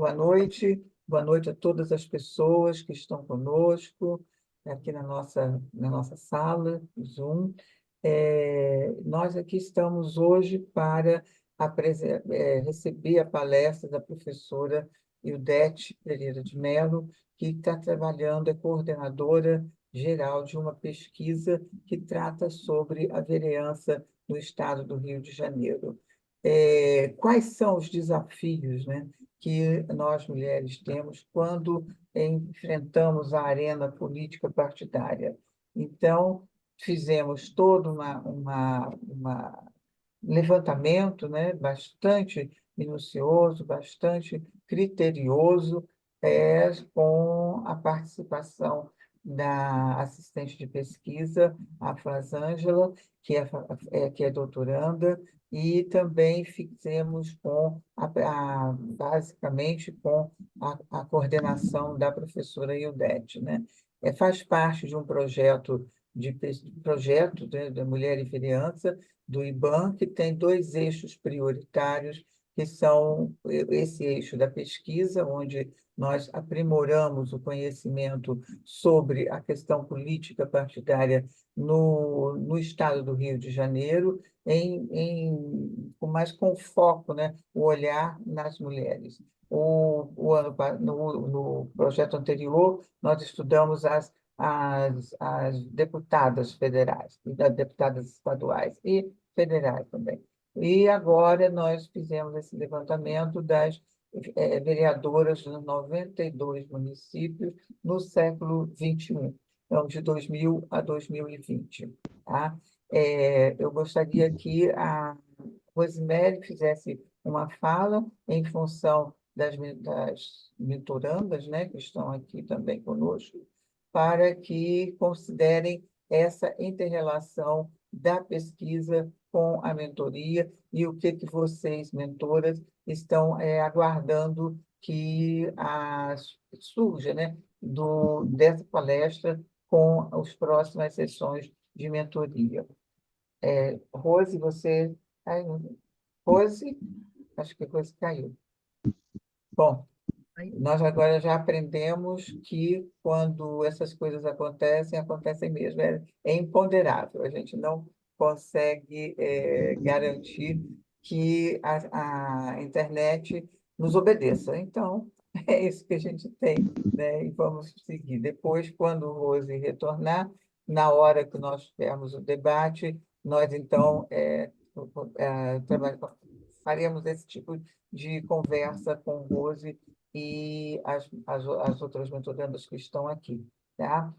Boa noite a todas as pessoas que estão conosco aqui na nossa sala Zoom. Nós aqui estamos hoje para receber a palestra da professora Ildete Pereira de Mello, que está trabalhando, é coordenadora geral de uma pesquisa que trata sobre a vereança no estado do Rio de Janeiro. Quais são os desafios, né, que nós mulheres temos quando enfrentamos a arena política partidária? Então, fizemos todo levantamento, né, bastante minucioso, bastante criterioso, com a participação da assistente de pesquisa, a Frasângela, que é doutoranda, e também fizemos basicamente com a coordenação da professora Ildete, né? Faz parte de um projeto, né, da Mulher e Criança, do IBAN, que tem dois eixos prioritários, que são esse eixo da pesquisa, onde nós aprimoramos o conhecimento sobre a questão política partidária no estado do Rio de Janeiro, com foco, né, o olhar nas mulheres. No projeto anterior, nós estudamos as deputadas federais, e das deputadas estaduais e federais também. E agora nós fizemos esse levantamento das vereadoras dos 92 municípios no século XXI, então, de 2000 a 2020. Tá? Eu gostaria que a Rosemary fizesse uma fala em função das mentorandas, né, que estão aqui também conosco, para que considerem essa interrelação da pesquisa com a mentoria e o que vocês, mentoras, estão aguardando que surja, né, dessa palestra com as próximas sessões de mentoria. Rose, você... Ai, Rose, acho que a Rose caiu. Bom, nós agora já aprendemos que quando essas coisas acontecem, acontecem mesmo. É imponderável, a gente não consegue garantir que a internet nos obedeça. Então, é isso que a gente tem, né? E vamos seguir. Depois, quando o Rose retornar, na hora que nós tivermos o debate, nós, então, faremos esse tipo de conversa com o Rose e as outras mentorandas que estão aqui. Tá?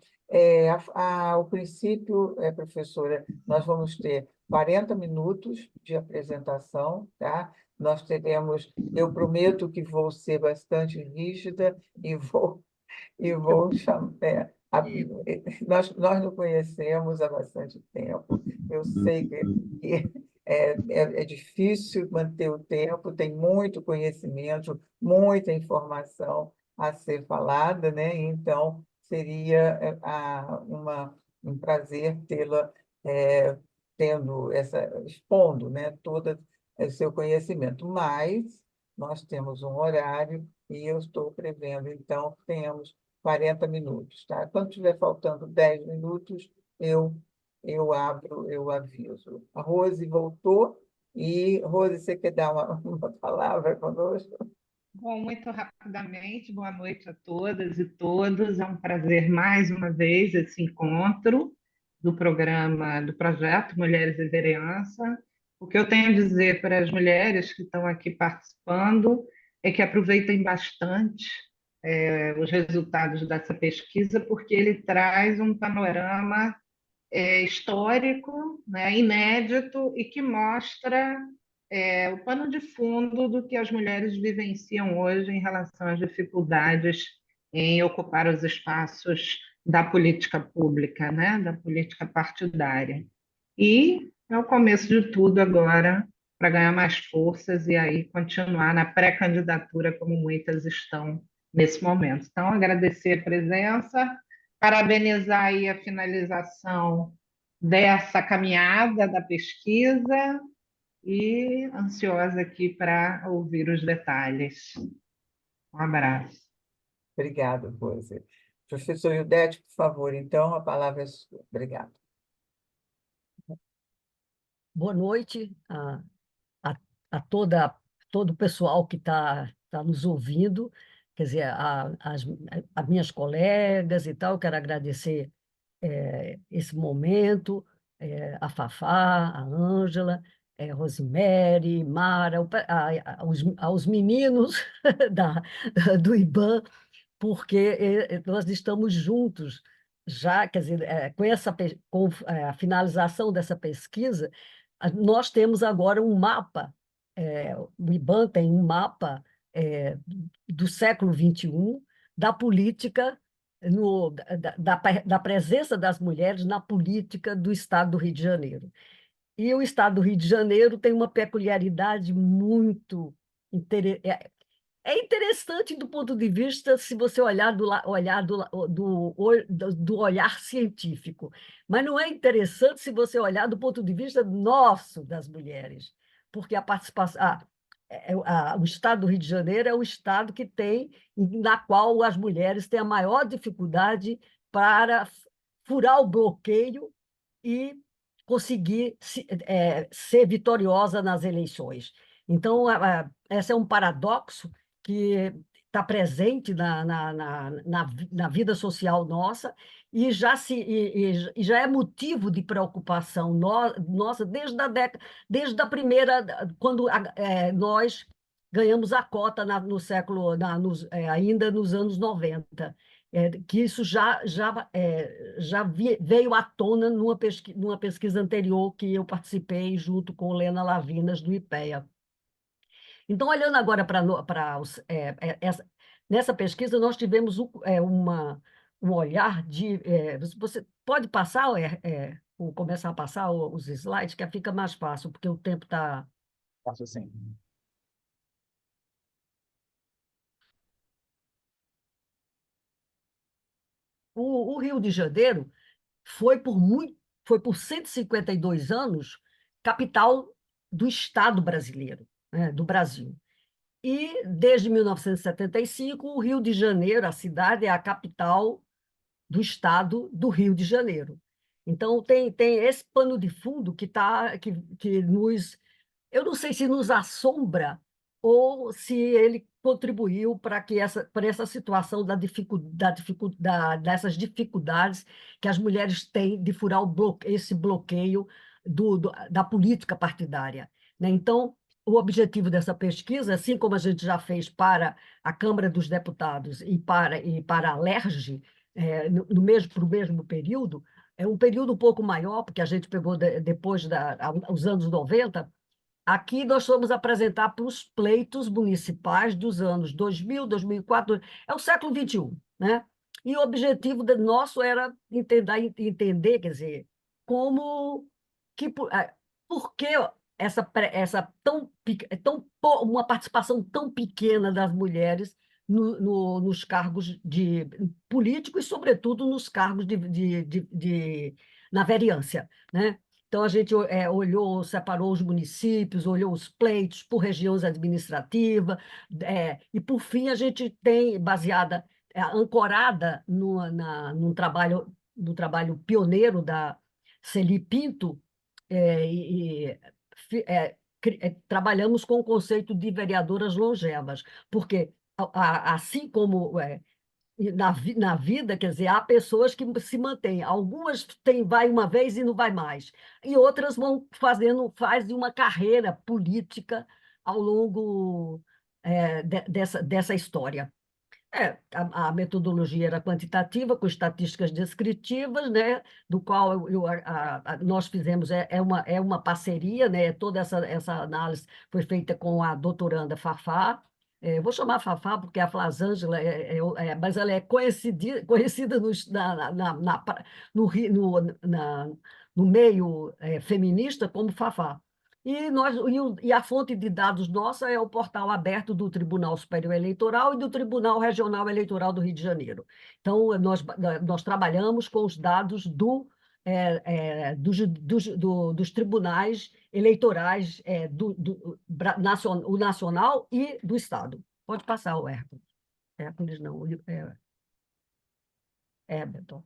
O princípio, professora, nós vamos ter 40 minutos de apresentação, tá? Nós teremos, eu prometo que vou ser bastante rígida e vou chamar. Nós nos conhecemos há bastante tempo. Eu sei que é difícil manter o tempo, tem muito conhecimento, muita informação a ser falada, né? Então, seria um prazer tê-la expondo, né, todo o seu conhecimento. Mas nós temos um horário e eu estou prevendo, então, que tenhamos 40 minutos. Tá? Quando estiver faltando 10 minutos, eu abro, eu aviso. A Rose voltou. E, Rose, você quer dar uma palavra conosco? Bom, muito rapidamente, boa noite a todas e todos. É um prazer mais uma vez esse encontro do programa, do projeto Mulheres e Vereança. O que eu tenho a dizer para as mulheres que estão aqui participando é que aproveitem bastante os resultados dessa pesquisa, porque ele traz um panorama histórico, né, inédito e que mostra o pano de fundo do que as mulheres vivenciam hoje em relação às dificuldades em ocupar os espaços da política pública, né, da política partidária. E é o começo de tudo agora para ganhar mais forças e aí continuar na pré-candidatura como muitas estão nesse momento. Então, agradecer a presença, parabenizar aí a finalização dessa caminhada da pesquisa e ansiosa aqui para ouvir os detalhes. Um abraço. Obrigada, Rose. Professor Ildete, por favor, então, a palavra é sua. Obrigada. Boa noite a, a todo o pessoal que está nos ouvindo, quer dizer, as minhas colegas e tal. Quero agradecer esse momento, a Fafá, a Ângela, Rosemary, Mara, aos meninos da, do IBAN, porque nós estamos juntos já, quer dizer, a finalização dessa pesquisa, nós temos agora um mapa, o IBAN tem um mapa do século XXI, da política, da presença das mulheres na política do Estado do Rio de Janeiro. E o Estado do Rio de Janeiro tem uma peculiaridade muito interessante. É interessante do ponto de vista, se você olhar do olhar científico, mas não é interessante se você olhar do ponto de vista nosso, das mulheres, porque a participação, o Estado do Rio de Janeiro é o estado que tem, na qual as mulheres têm a maior dificuldade para furar o bloqueio e conseguir ser vitoriosa nas eleições. Então, esse é um paradoxo que está presente na vida social nossa e já é motivo de preocupação nossa desde a primeira, quando nós ganhamos a cota no século, ainda nos anos 90. Que isso veio à tona numa pesquisa anterior que eu participei junto com Lena Lavinas, do IPEA. Então, olhando agora nessa pesquisa, nós tivemos um olhar de... você pode passar, ou começar a passar os slides, que fica mais fácil, porque o tempo está... Faço sim. O Rio de Janeiro foi por 152 anos capital do Estado brasileiro, né, do Brasil. E, desde 1975, o Rio de Janeiro, a cidade, é a capital do Estado do Rio de Janeiro. Então, tem esse pano de fundo que nos... Eu não sei se nos assombra ou se ele contribuiu para essa situação dessas dificuldades que as mulheres têm de furar esse bloqueio da política partidária, né? Então, o objetivo dessa pesquisa, assim como a gente já fez para a Câmara dos Deputados e para a LERJ, para o mesmo período, é um período um pouco maior, porque a gente pegou depois os anos 90. Aqui nós vamos apresentar para os pleitos municipais dos anos 2000, 2004, é o século XXI, né? E o objetivo nosso era entender, quer dizer, por que uma participação tão pequena das mulheres nos cargos de políticos e, sobretudo, nos cargos na vereança, né? Então, a gente olhou, separou os municípios, olhou os pleitos por regiões administrativas, e, por fim, a gente tem, ancorada no trabalho pioneiro da Celi Pinto, trabalhamos com o conceito de vereadoras longevas, porque, assim como na vida, quer dizer, há pessoas que se mantêm. Algumas vai uma vez e não vai mais. E outras fazem uma carreira política ao longo dessa história. A metodologia era quantitativa, com estatísticas descritivas, né, do qual nós fizemos, é uma parceria, né, toda essa análise foi feita com a doutoranda Fafá. Vou chamar Fafá porque a Flasângela, mas ela é conhecida no meio feminista como Fafá. E a fonte de dados nossa é o portal aberto do Tribunal Superior Eleitoral e do Tribunal Regional Eleitoral do Rio de Janeiro. Então, nós trabalhamos com os dados dos tribunais eleitorais, o nacional e do Estado. Pode passar, Ayrton. Hércules não, Eberton.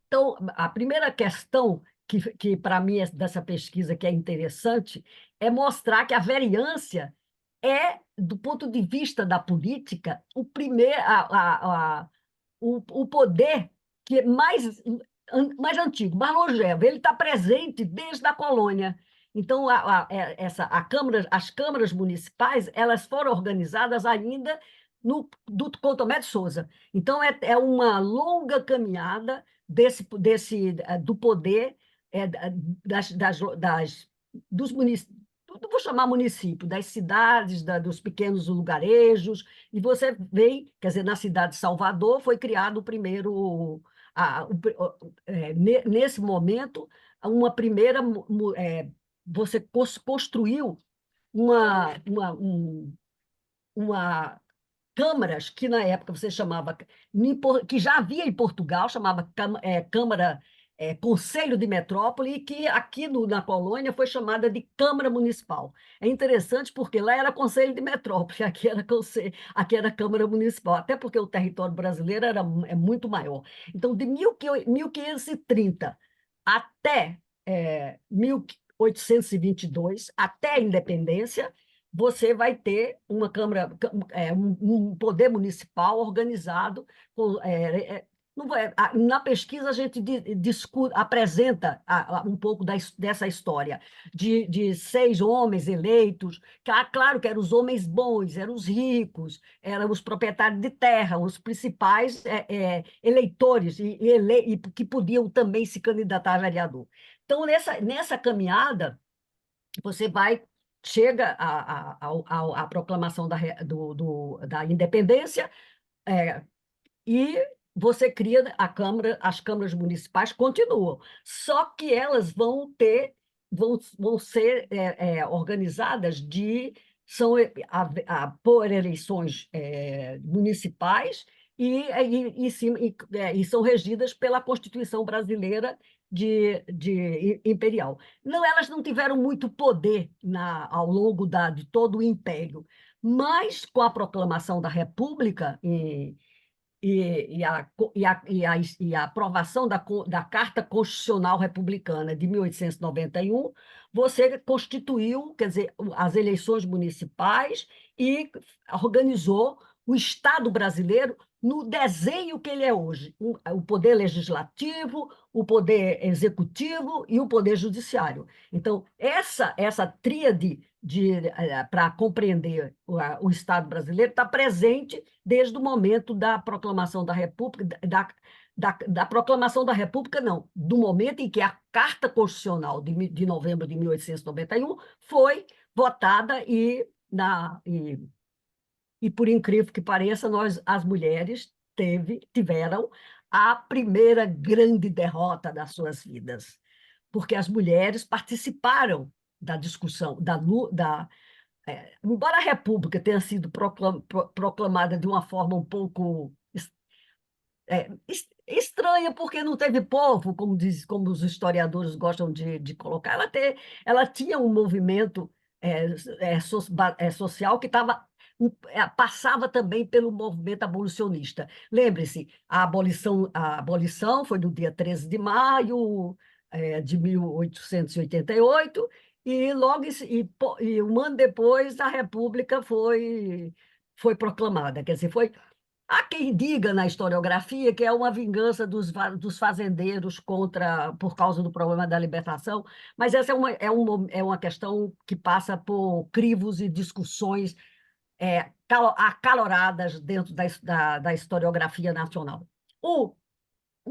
Então, a primeira questão que para mim, dessa pesquisa que é interessante, é mostrar que a variância é, do ponto de vista da política, o poder que é mais antigo, mais longevo. Ele está presente desde a colônia. Então, as câmaras municipais, elas foram organizadas ainda com Tomé de Souza. Então, é uma longa caminhada do poder, dos municípios, não vou chamar município, das cidades, dos pequenos lugarejos, e você vê, quer dizer, na cidade de Salvador foi criado o primeiro, nesse momento, uma primeira, você construiu uma câmaras que na época você chamava, que já havia em Portugal, chamava Câmara, Conselho de Metrópole, e que aqui na colônia foi chamada de Câmara Municipal. É interessante porque lá era Conselho de Metrópole, aqui era Câmara Municipal, até porque o território brasileiro é muito maior. Então, de 1530 até 1822, até a independência, você vai ter uma Câmara, um poder municipal organizado. Não na pesquisa, a gente apresenta um pouco dessa história de 6 homens eleitos. Claro que eram os homens bons, eram os ricos, eram os proprietários de terra, os principais eleitores, e que podiam também se candidatar a vereador. Então, nessa caminhada, você chega à proclamação da independência, e você cria as câmaras municipais continuam, só que elas vão ser organizadas por eleições municipais, e são regidas pela Constituição brasileira imperial. Não, elas não tiveram muito poder ao longo de todo o Império, mas com a proclamação da República e a aprovação da Carta Constitucional Republicana de 1891, você constituiu, quer dizer, as eleições municipais e organizou o Estado brasileiro no desenho que ele é hoje: o poder legislativo, o poder executivo e o poder judiciário. Então, essa tríade para compreender o Estado brasileiro está presente desde o momento da proclamação da República, da proclamação da República, não, do momento em que a Carta Constitucional de novembro de 1891 foi votada, e por incrível que pareça, as mulheres tiveram a primeira grande derrota das suas vidas, porque as mulheres participaram da discussão, embora a República tenha sido proclamada de uma forma um pouco estranha, porque não teve povo, como os historiadores gostam de colocar. Ela tinha um movimento social que passava também pelo movimento abolicionista. Lembre-se, a abolição foi no dia 13 de maio de 1888, e logo e um ano depois a República foi proclamada. Quer dizer, há quem diga na historiografia que é uma vingança dos fazendeiros por causa do problema da libertação, mas essa é uma questão que passa por crivos e discussões acaloradas dentro da historiografia nacional. O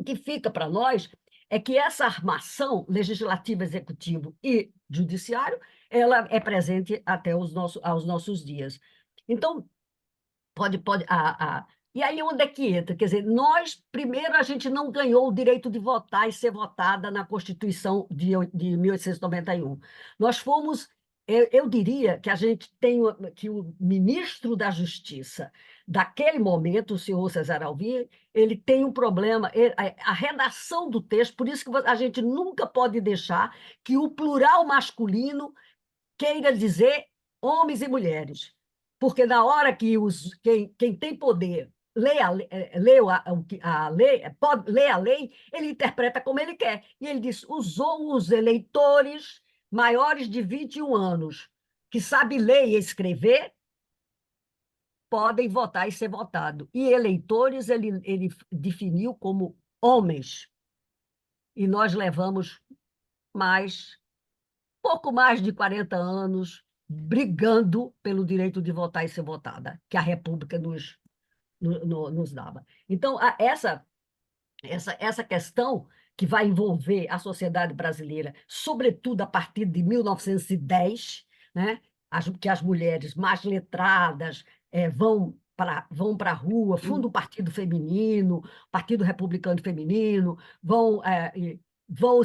que fica para nós é que essa armação legislativo, executivo e judiciário, ela é presente até aos nossos dias. Então, e aí onde é que entra? Quer dizer, primeiro, a gente não ganhou o direito de votar e ser votada na Constituição de 1891. Nós fomos, eu diria que a gente que o ministro da Justiça daquele momento, o senhor Cesar Alvim, ele tem um problema, a redação do texto, por isso que a gente nunca pode deixar que o plural masculino queira dizer homens e mulheres. porque na hora que quem tem poder lê a lei, ele interpreta como ele quer. E ele diz: usou os eleitores maiores de 21 anos, que sabem ler e escrever, podem votar e ser votado. E eleitores ele definiu como homens. E nós levamos pouco mais de 40 anos brigando pelo direito de votar e ser votada, que a República nos dava. Então, essa questão que vai envolver a sociedade brasileira, sobretudo a partir de 1910, né, que as mulheres mais letradas vão para a rua, fundam o Partido Feminino, Partido Republicano Feminino, vão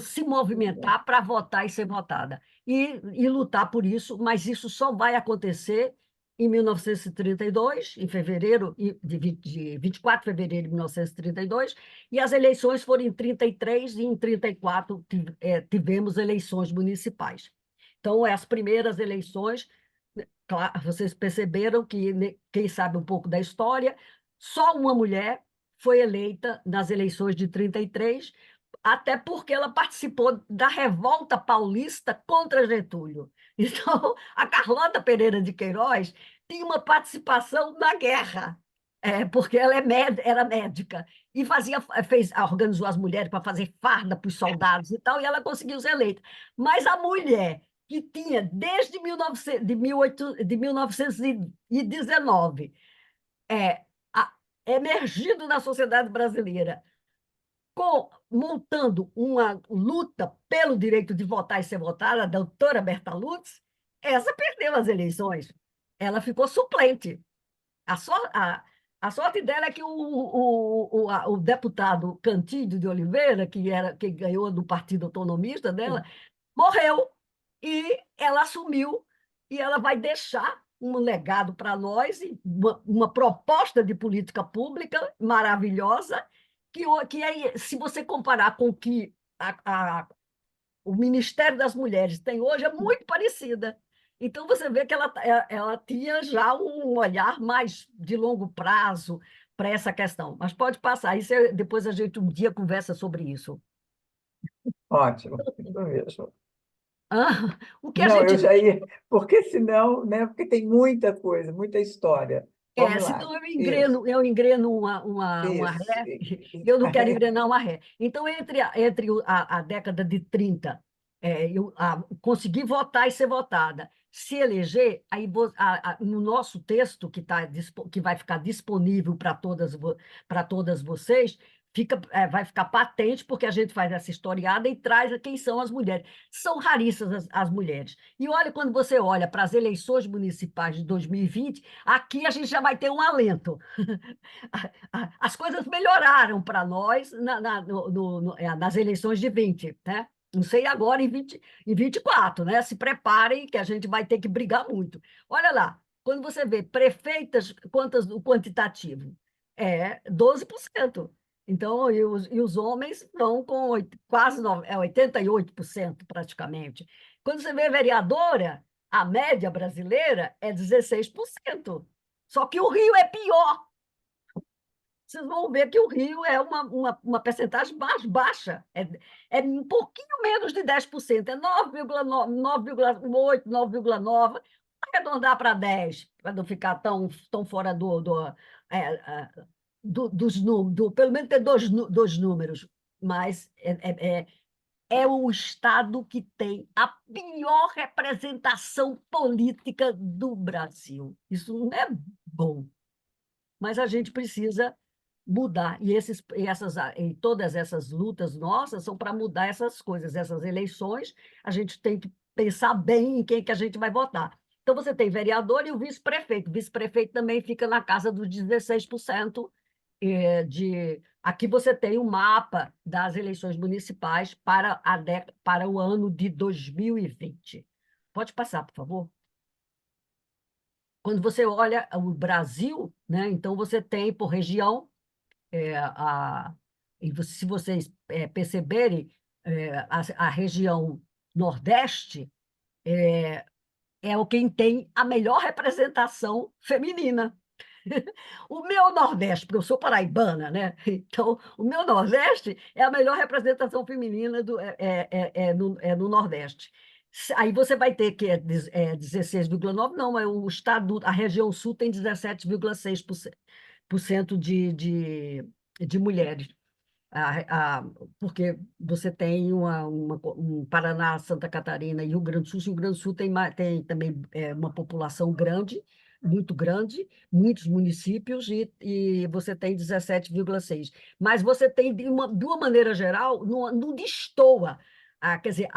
se movimentar para votar e ser votada, e lutar por isso, mas isso só vai acontecer em 1932, em fevereiro, de 24 de fevereiro de 1932, e as eleições foram em 33 e em 34 tivemos eleições municipais. Então, as primeiras eleições, claro, vocês perceberam que, né, quem sabe um pouco da história, só uma mulher foi eleita nas eleições de 33, até porque ela participou da revolta paulista contra Getúlio. Então, a Carlota Pereira de Queiroz tinha uma participação na guerra, porque ela era médica e organizou as mulheres para fazer farda para os soldados e tal, e ela conseguiu ser eleita. Mas a mulher que tinha, desde 1919, é, emergido na sociedade brasileira, montando uma luta pelo direito de votar e ser votada, a doutora Berta Lutz, essa perdeu as eleições. Ela ficou suplente. A, so, a sorte dela é que o deputado Cantídio de Oliveira, que ganhou do Partido Autonomista dela, morreu. E ela assumiu, e ela vai deixar um legado para nós, e uma proposta de política pública maravilhosa, se você comparar com o que o Ministério das Mulheres tem hoje, é muito parecida. Então, você vê que ela tinha já um olhar mais de longo prazo para essa questão. Mas pode passar, depois a gente um dia conversa sobre isso. Ótimo, isso mesmo. O que a Não, eu gente já ia, porque senão, né? Porque tem muita coisa, muita história. Vamos lá. senão Isso, eu engreno uma isso. ré, e eu não quero engrenar uma ré. Então, entre a década de 30, eu consegui votar e ser votada, se eleger, aí no nosso texto, que vai ficar disponível para todas vocês, vai ficar patente, porque a gente faz essa historiada e traz quem são as mulheres. São raríssimas as mulheres. E olha, quando você olha para as eleições municipais de 2020, aqui a gente já vai ter um alento. As coisas melhoraram para nós nas eleições de 20, né? Não sei agora em 24, né? Se preparem que a gente vai ter que brigar muito. Olha lá, quando você vê prefeitas, o quantitativo? 12%. Então, e os homens vão com quase 88% praticamente. Quando você vê vereadora, a média brasileira é 16%. Só que o Rio é pior. Vocês vão ver que o Rio é uma percentagem mais baixa, é um pouquinho menos de 10%, é 9,9, 9,8, 9,9, arredondar para 10, para não ficar tão fora pelo menos ter dois números, mas é o estado que tem a pior representação política do Brasil. Isso não é bom, mas a gente precisa mudar. E todas essas lutas nossas são para mudar essas coisas, essas eleições, a gente tem que pensar bem em quem que a gente vai votar. Então, você tem vereador e o vice-prefeito. O vice-prefeito também fica na casa dos 16%. Aqui você tem o mapa das eleições municipais para o ano de 2020. Pode passar, por favor. Quando você olha o Brasil, né, então você tem por região, se vocês perceberem, a região Nordeste é o quem tem a melhor representação feminina. O meu Nordeste, porque eu sou paraibana, né? Então, o meu Nordeste é a melhor representação feminina no Nordeste. Aí você vai ter que 16,9, não, mas o estado, a região sul tem 17,6% de mulheres. A, a, porque você tem um Paraná, Santa Catarina e Rio Grande do Sul. O Rio Grande do Sul tem também uma população grande, muito grande, muitos municípios, e você tem 17,6. Mas você tem, de uma maneira geral, não destoa. Quer dizer,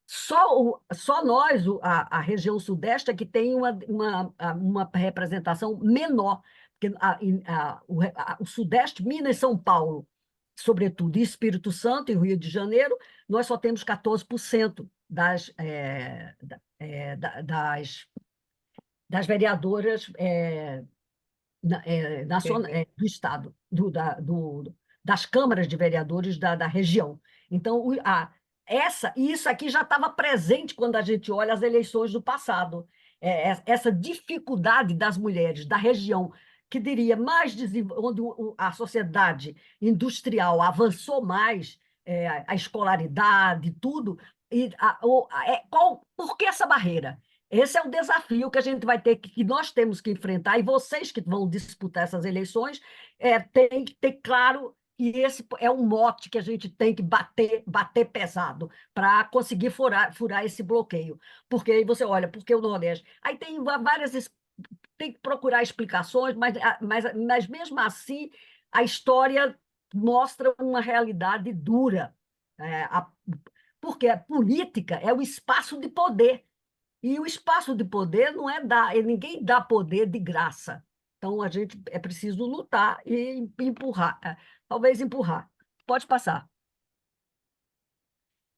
só nós, a região sudeste, é que tem uma representação menor, porque o Sudeste, Minas e São Paulo, sobretudo, e Espírito Santo e Rio de Janeiro, nós só temos 14% das vereadoras Entendi. do Estado, das câmaras de vereadores da região. Então, isso aqui já estava presente quando a gente olha as eleições do passado. Essa dificuldade das mulheres da região, que diria mais onde a sociedade industrial avançou mais, a escolaridade, tudo, por que essa barreira? Esse é o desafio que a gente vai ter, que nós temos que enfrentar, e vocês que vão disputar essas eleições, têm que ter claro que esse é um mote que a gente tem que bater pesado para conseguir furar esse bloqueio. Porque aí você olha, porque o Nordeste. Aí tem tem que procurar explicações, mas mesmo assim a história mostra uma realidade dura. Porque a política é o espaço de poder. E o espaço de poder não é dar, ninguém dá poder de graça. Então, a gente é preciso lutar e empurrar, talvez empurrar. Pode passar.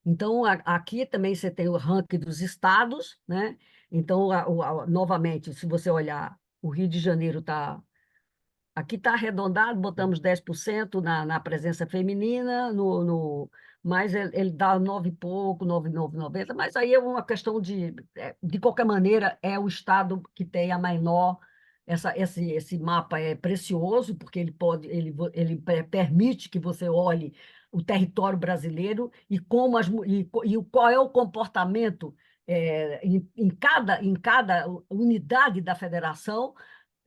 Então, aqui também você tem o ranking dos estados, né? Então, novamente, se você olhar, o Rio de Janeiro está. Aqui está arredondado, botamos 10% na presença feminina, mas ele dá 9 e pouco, 9,90, mas aí é uma questão de qualquer maneira, é o estado que tem a menor, esse mapa é precioso, porque ele permite que você olhe o território brasileiro e, qual é o comportamento em cada unidade da federação,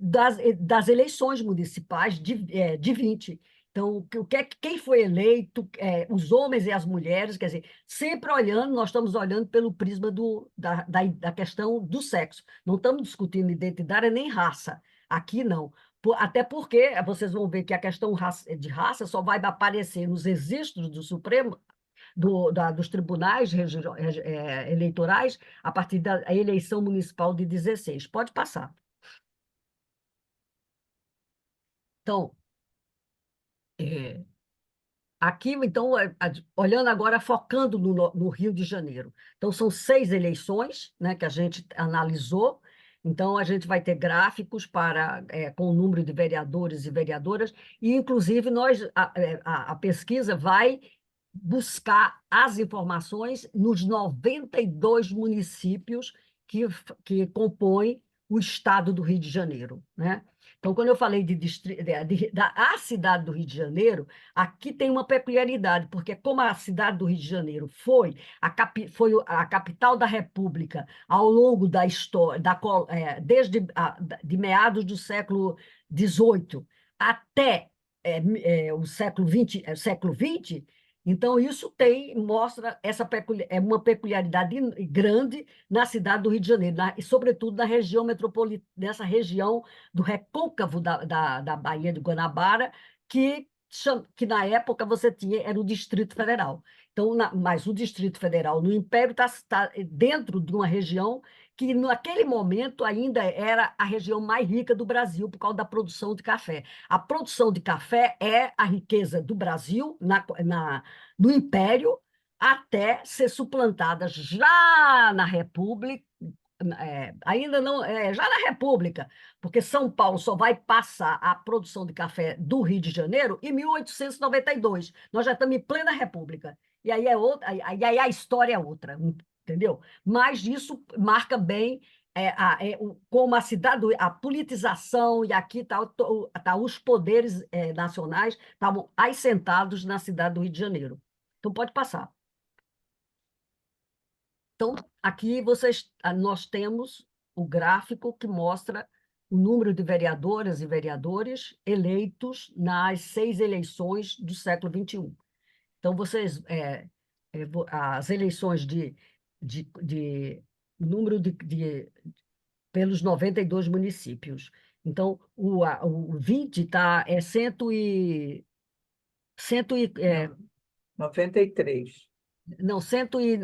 das eleições municipais de 20. Então, quem foi eleito, os homens e as mulheres, quer dizer, sempre olhando, nós estamos olhando pelo prisma da questão do sexo. Não estamos discutindo identidade nem raça. Aqui não. Até porque vocês vão ver que a questão de raça só vai aparecer nos registros do Supremo, dos tribunais eleitorais, a partir da eleição municipal de 16. Pode passar. Então, é, aqui, então, olhando agora, focando no Rio de Janeiro. Então, são 6 eleições, né, que a gente analisou. Então, a gente vai ter gráficos com o número de vereadores e vereadoras, e, inclusive, a pesquisa vai buscar as informações nos 92 municípios que compõem o estado do Rio de Janeiro, né? Então, quando eu falei da cidade do Rio de Janeiro, aqui tem uma peculiaridade, porque como a cidade do Rio de Janeiro foi a capital da República ao longo da história, desde de meados do século XVIII até o século XX, então isso mostra uma peculiaridade grande na cidade do Rio de Janeiro, e sobretudo na região metropolitana, nessa região do recôncavo da Baía de Guanabara, que na época você tinha, era o Distrito Federal. Então, mas o Distrito Federal no Império está dentro de uma região que, naquele momento, ainda era a região mais rica do Brasil, por causa da produção de café. A produção de café é a riqueza do Brasil no Império, até ser suplantada já na República, ainda não, já na República, porque São Paulo só vai passar a produção de café do Rio de Janeiro em 1892. Nós já estamos em plena República. E aí a história é outra. entendeu? Mas isso marca bem como a cidade, a politização, e aqui tá os poderes nacionais estavam assentados na cidade do Rio de Janeiro. Então, pode passar. Então, aqui nós temos o gráfico que mostra o número de vereadoras e vereadores eleitos nas 6 eleições do século XXI. Então, as eleições de número pelos 92 municípios. Então, o 20 é 93. não,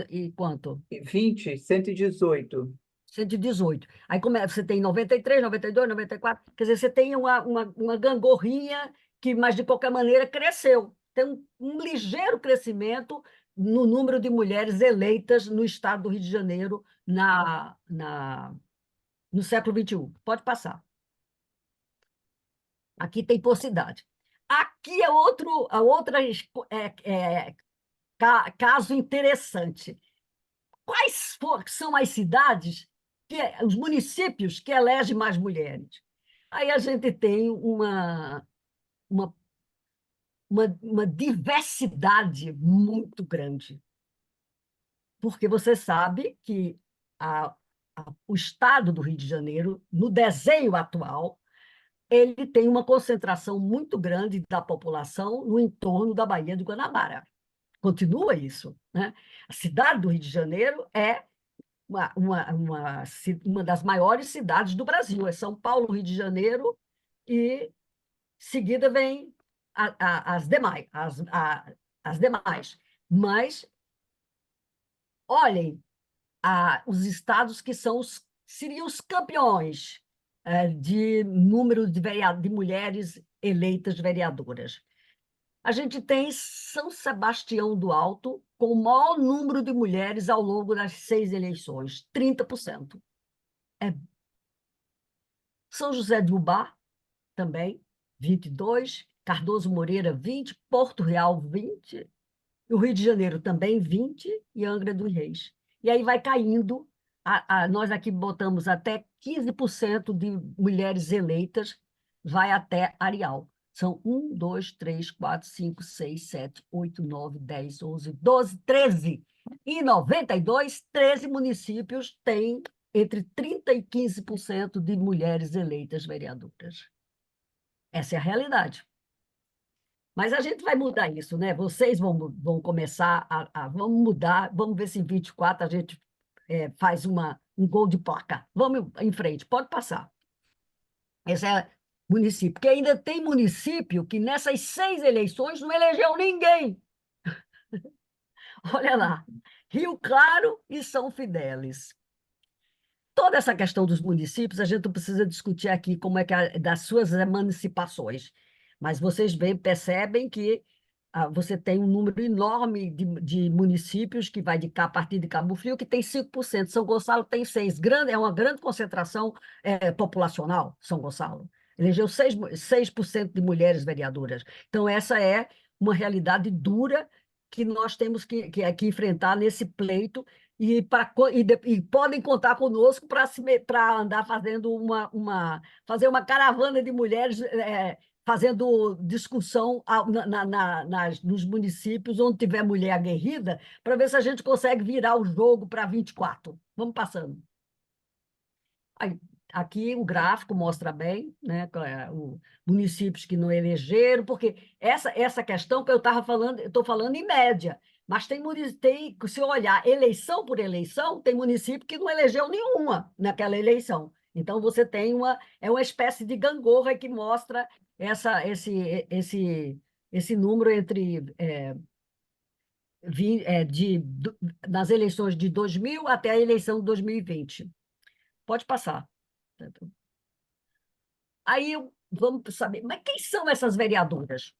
e quanto? 20, 118. 118. Aí você tem 93, 92, 94. Quer dizer, você tem uma gangorrinha que, mas de qualquer maneira, cresceu. Tem um ligeiro crescimento no número de mulheres eleitas no estado do Rio de Janeiro no século XXI. Pode passar. Aqui tem por cidade. Aqui é caso interessante. Quais são as cidades, os municípios que elegem mais mulheres? Aí a gente tem uma, uma diversidade muito grande, porque você sabe que o estado do Rio de Janeiro, no desenho atual, ele tem uma concentração muito grande da população no entorno da Baía de Guanabara. Continua isso, né? A cidade do Rio de Janeiro é uma das maiores cidades do Brasil. É São Paulo, Rio de Janeiro, e seguida vem as demais. As demais. Mas, olhem, os estados que seriam os campeões de número de mulheres eleitas vereadoras. A gente tem São Sebastião do Alto, com o maior número de mulheres ao longo das 6 eleições, 30%. São José de Ubá, também, 22%, Cardoso Moreira, 20%, Porto Real, 20%, o Rio de Janeiro também, 20%, e Angra dos Reis. E aí vai caindo, nós aqui botamos até 15% de mulheres eleitas, vai até Areal. São 1, 2, 3, 4, 5, 6, 7, 8, 9, 10, 11, 12, 13. Em 92, 13 municípios têm entre 30% e 15% de mulheres eleitas vereadoras. Essa é a realidade. Mas a gente vai mudar isso, né? Vocês vão começar vamos mudar, vamos ver se em 24 a gente faz um gol de placa. Vamos em frente, pode passar. Esse é município, porque ainda tem município que nessas 6 eleições não elegeu ninguém. Olha lá, Rio Claro e São Fidélis. Toda essa questão dos municípios, a gente não precisa discutir aqui como é que das suas emancipações, mas vocês percebem que você tem um número enorme de municípios que vai a partir de Cabo Frio, que tem 5%. São Gonçalo tem 6%. É uma grande concentração populacional, São Gonçalo. Elegeu 6% de mulheres vereadoras. Então, essa é uma realidade dura que nós temos que enfrentar nesse pleito, e podem contar conosco para andar fazendo fazer uma caravana de mulheres fazendo discussão nos municípios onde tiver mulher aguerrida, para ver se a gente consegue virar o jogo para 24. Vamos passando. Aí, aqui o gráfico mostra bem, né, os municípios que não elegeram, porque essa questão que eu estou falando em média, mas se olhar eleição por eleição, tem município que não elegeu nenhuma naquela eleição. Então, você tem uma espécie de gangorra que mostra esse número nas eleições de 2000 até a eleição de 2020. Pode passar. Aí vamos saber, mas quem são essas vereadoras?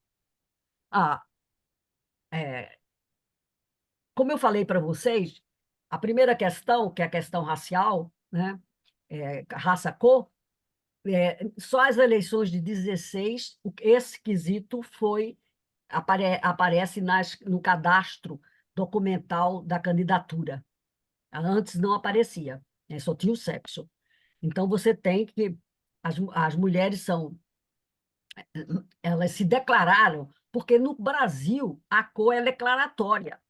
Como eu falei para vocês, a primeira questão, que é a questão racial, né, raça-cor, só as eleições de 16, esse quesito aparece no cadastro documental da candidatura. Antes não aparecia, né? Só tinha o sexo. Então, você tem que... As mulheres são... Elas se declararam, porque no Brasil a cor é declaratória.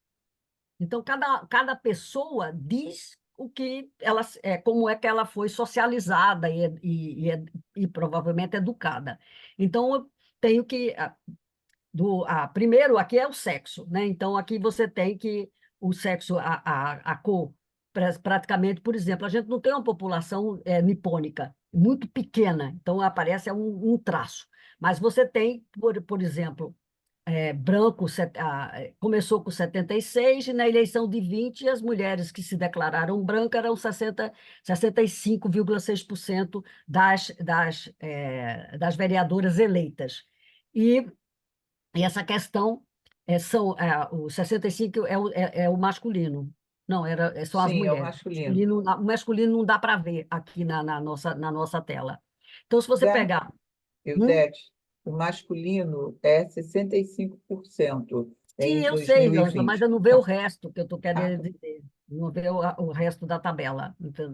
Então, cada pessoa diz o que ela, como é que ela foi socializada e provavelmente educada. Então, eu tenho que... primeiro, aqui é o sexo, né? Então, aqui você tem que o sexo, a cor, praticamente, por exemplo, a gente não tem uma população nipônica, muito pequena, então aparece um traço. Mas você tem, por exemplo, branco começou com 76 e na eleição de 20 as mulheres que se declararam brancas eram 65,6% das vereadoras eleitas. E essa questão o 65 é o masculino. Não, são as Sim, é o mulheres. masculino. O masculino não dá para ver aqui na nossa tela. Então, se você Já, pegar. Hum? Eudete, o masculino é 65% Sim, em eu sei, Ângela, mas 2020. eu não vejo o Tá, resto que eu estou tá, querendo tá. dizer. Não vejo o resto da tabela, entendeu?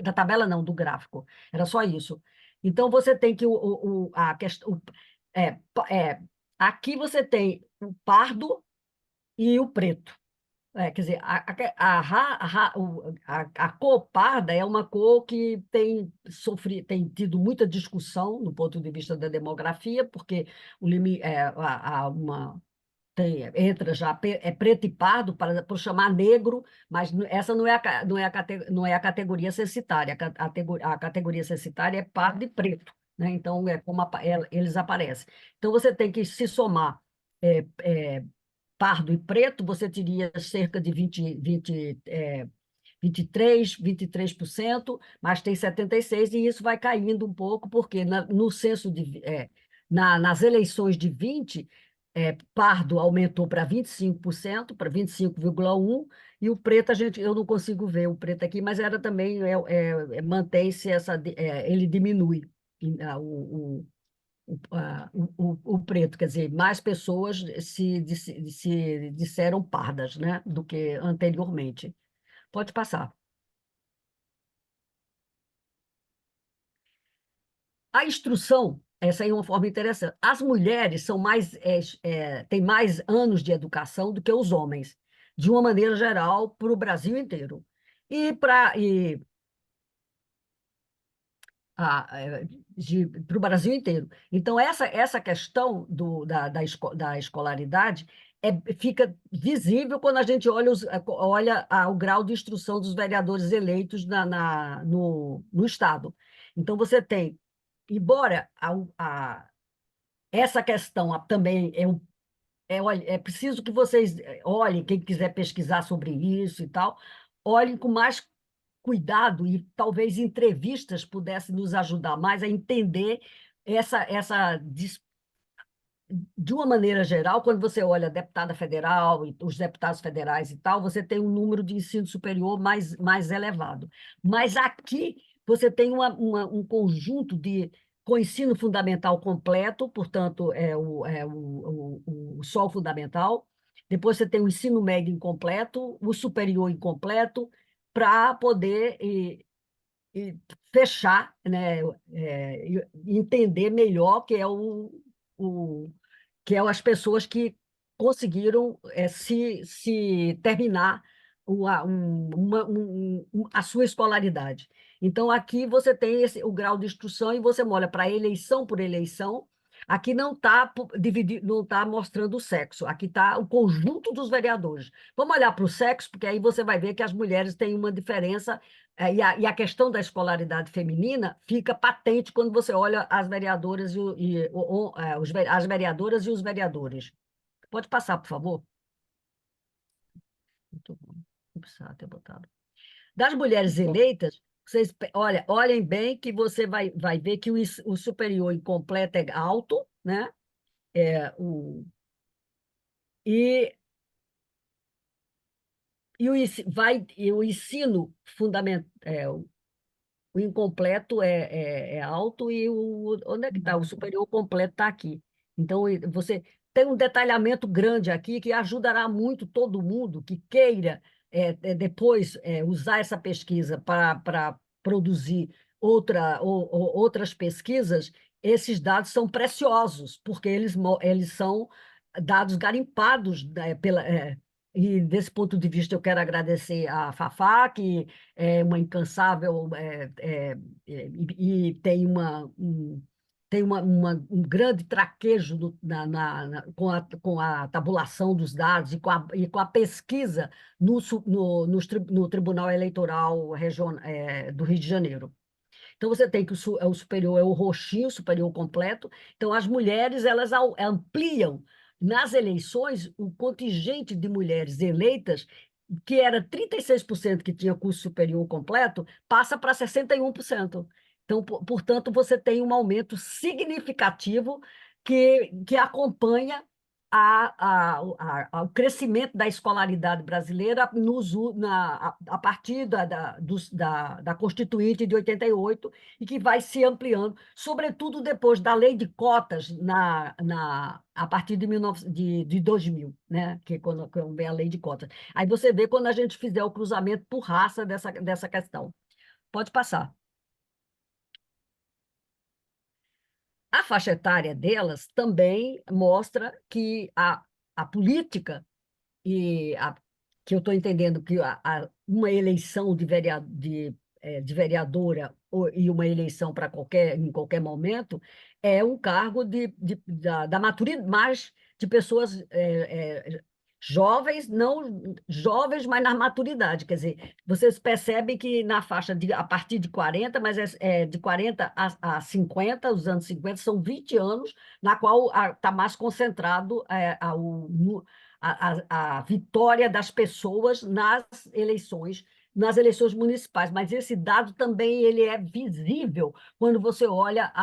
Da tabela, não, do gráfico. Era só isso. Então, você tem que a questão. Aqui você tem o pardo e o preto. Quer dizer, a cor parda é uma cor que tem tido muita discussão no ponto de vista da demografia, porque o limite, entra já, é preto e pardo para chamar negro, mas essa não é a categoria censitária. A categoria censitária é pardo e preto, né? Então, é como eles aparecem. Então, você tem que se somar é, é, pardo e preto, você teria cerca de 23%, mas tem 76%, e isso vai caindo um pouco, porque no censo nas eleições de 20, pardo aumentou para 25%, para 25,1%, e o preto, eu não consigo ver o preto aqui, mas era também, mantém-se ele diminui, o preto, quer dizer, mais pessoas se disseram pardas, né, do que anteriormente. Pode passar. A instrução, essa aí é uma forma interessante. As mulheres têm mais anos de educação do que os homens, de uma maneira geral, para o Brasil inteiro. E para o Brasil inteiro. Então, essa questão da escolaridade fica visível quando a gente olha o grau de instrução dos vereadores eleitos no Estado. Então, você tem, embora essa questão também olha, é preciso que vocês olhem, quem quiser pesquisar sobre isso e tal, olhem com mais cuidado e talvez entrevistas pudessem nos ajudar mais a entender de uma maneira geral, quando você olha a deputada federal e os deputados federais e tal, você tem um número de ensino superior mais elevado. Mas aqui você tem um conjunto com ensino fundamental completo, portanto, só o fundamental. Depois você tem o ensino médio incompleto, o superior incompleto, para poder e fechar, né, e entender melhor o, que é as pessoas que conseguiram se terminar a sua escolaridade. Então, aqui você tem o grau de instrução e você olha para eleição por eleição. Aqui não está dividido, não está mostrando o sexo, aqui está o conjunto dos vereadores. Vamos olhar para o sexo, porque aí você vai ver que as mulheres têm uma diferença, e a questão da escolaridade feminina fica patente quando você olha as vereadoras as vereadoras e os vereadores. Pode passar, por favor? Muito bom. Não precisava ter botado. Das mulheres Então, eleitas, olhem bem que você vai ver que o superior incompleto é alto, né? É, o, e, e o ensino fundamental, o incompleto é alto e onde é que está? O superior completo está aqui. Então, você tem um detalhamento grande aqui que ajudará muito todo mundo que queira depois usar essa pesquisa para produzir outras pesquisas, esses dados são preciosos, porque eles são dados garimpados, né, e desse ponto de vista eu quero agradecer a Fafá, que é uma incansável e tem um grande traquejo com a tabulação dos dados e com a pesquisa no Tribunal Eleitoral do Rio de Janeiro. Então, você tem que o superior é o roxinho, o superior completo. Então, as mulheres, elas ampliam nas eleições o contingente de mulheres eleitas, que era 36% que tinha curso superior completo, passa para 61%. Então, portanto, você tem um aumento significativo que acompanha o crescimento da escolaridade brasileira a partir da Constituinte de 88 e que vai se ampliando, sobretudo depois da lei de cotas a partir de 2000, né? Que é quando vem a lei de cotas. Aí você vê quando a gente fizer o cruzamento por raça dessa questão. Pode passar. A faixa etária delas também mostra que a política que eu estou entendendo que uma eleição de vereadora e uma eleição em qualquer momento é um cargo da maturidade, mais de pessoas jovens, não jovens, mas na maturidade. Quer dizer, vocês percebem que na faixa a partir de 40, mas de 40 a 50, os anos 50, são 20 anos, na qual está mais concentrado a vitória das pessoas nas eleições municipais, mas esse dado também ele é visível quando você olha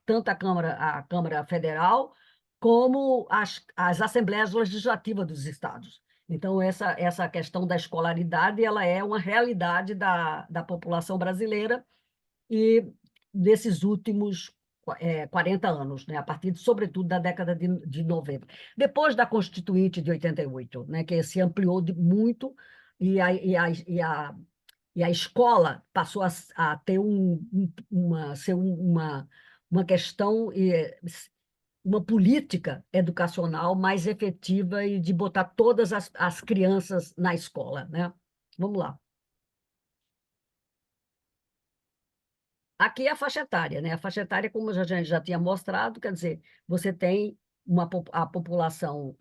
tanto a Câmara Federal como as Assembleias Legislativas dos estados. Então, essa questão da escolaridade ela é uma realidade da população brasileira e desses últimos 40 anos, né, a partir, sobretudo, da década de 90. Depois da Constituinte de 88, né, que se ampliou muito e a escola passou a ter uma questão, uma política educacional mais efetiva e de botar todas as crianças na escola, né? Vamos lá. Aqui é a faixa etária, né? A faixa etária, como a gente já tinha mostrado, quer dizer, você tem a população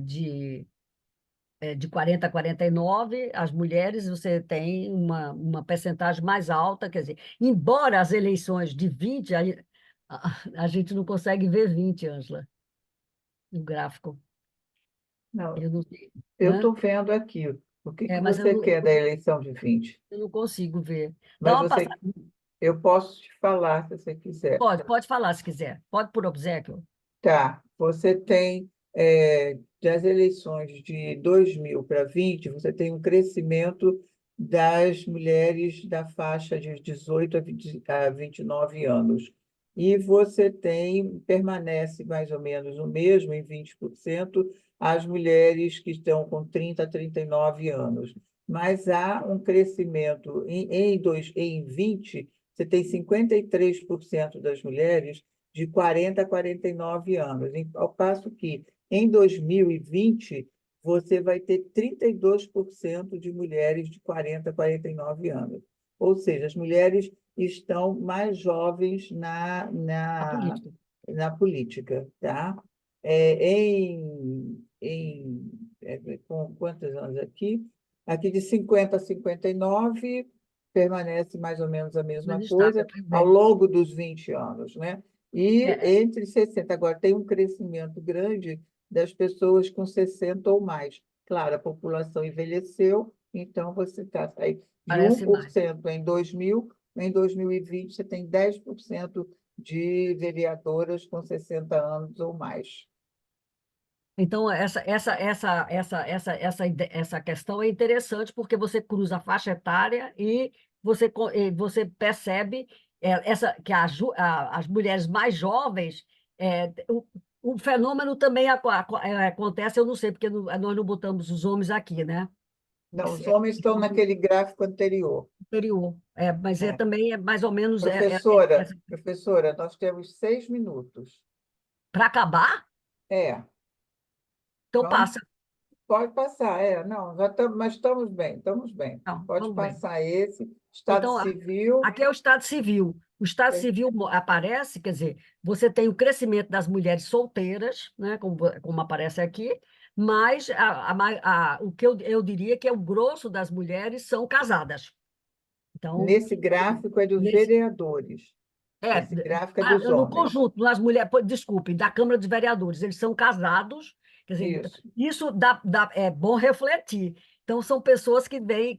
de 40 a 49, as mulheres, você tem uma percentagem mais alta, quer dizer, embora as eleições de 20, a gente não consegue ver 20, Ângela, no gráfico. Não, Eu não sei, eu né? estou vendo aqui. O que que Mas você quer da eleição de 20? eu não consigo ver. Dá Mas uma passada. eu posso te falar se você quiser. Pode falar se quiser. Pode por obséquio. Tá, você tem, das eleições de 2000 para 20, você tem um crescimento das mulheres da faixa de 18 a 29 anos. E você permanece mais ou menos o mesmo, em 20%, as mulheres que estão com 30 a 39 anos. Mas há um crescimento em 20, você tem 53% das mulheres de 40 a 49 anos, ao passo que em 2020 você vai ter 32% de mulheres de 40 a 49 anos. Ou seja, as mulheres estão mais jovens A política. na política, tá? Com quantos anos aqui? Aqui de 50 a 59 permanece mais ou menos a mesma Mas estável coisa ao também. longo dos 20 anos, né? E É, entre 60, agora tem um crescimento grande das pessoas com 60 ou mais. Claro, a população envelheceu, então você está aí de parece mais. 1% em 2000, em 2020 você tem 10% de vereadoras com 60 anos ou mais. Então, essa questão é interessante porque você cruza a faixa etária e você percebe que as mulheres mais jovens, o fenômeno também acontece, eu não sei, porque nós não botamos os homens aqui, né? Não, os homens estão naquele gráfico anterior. Anterior. Mas É. também é mais ou menos Professora, nós temos 6 minutos. para acabar, É, então vamos, passa. pode passar, não, já estamos, mas estamos bem, estamos bem. Não, Pode vamos bem. passar esse, Estado Então, Civil. aqui é o Estado Civil. O Estado É, Civil aparece, quer dizer, você tem o crescimento das mulheres solteiras, né, como aparece aqui, mas o que eu diria que é o grosso das mulheres são casadas. Então, Nesse gráfico é dos nesse, vereadores. Esse gráfico é dos no homens. conjunto, nas mulheres, desculpe, da Câmara de Vereadores, eles são casados, quer dizer, então, Isso. isso é bom refletir. Então, são pessoas que vêm,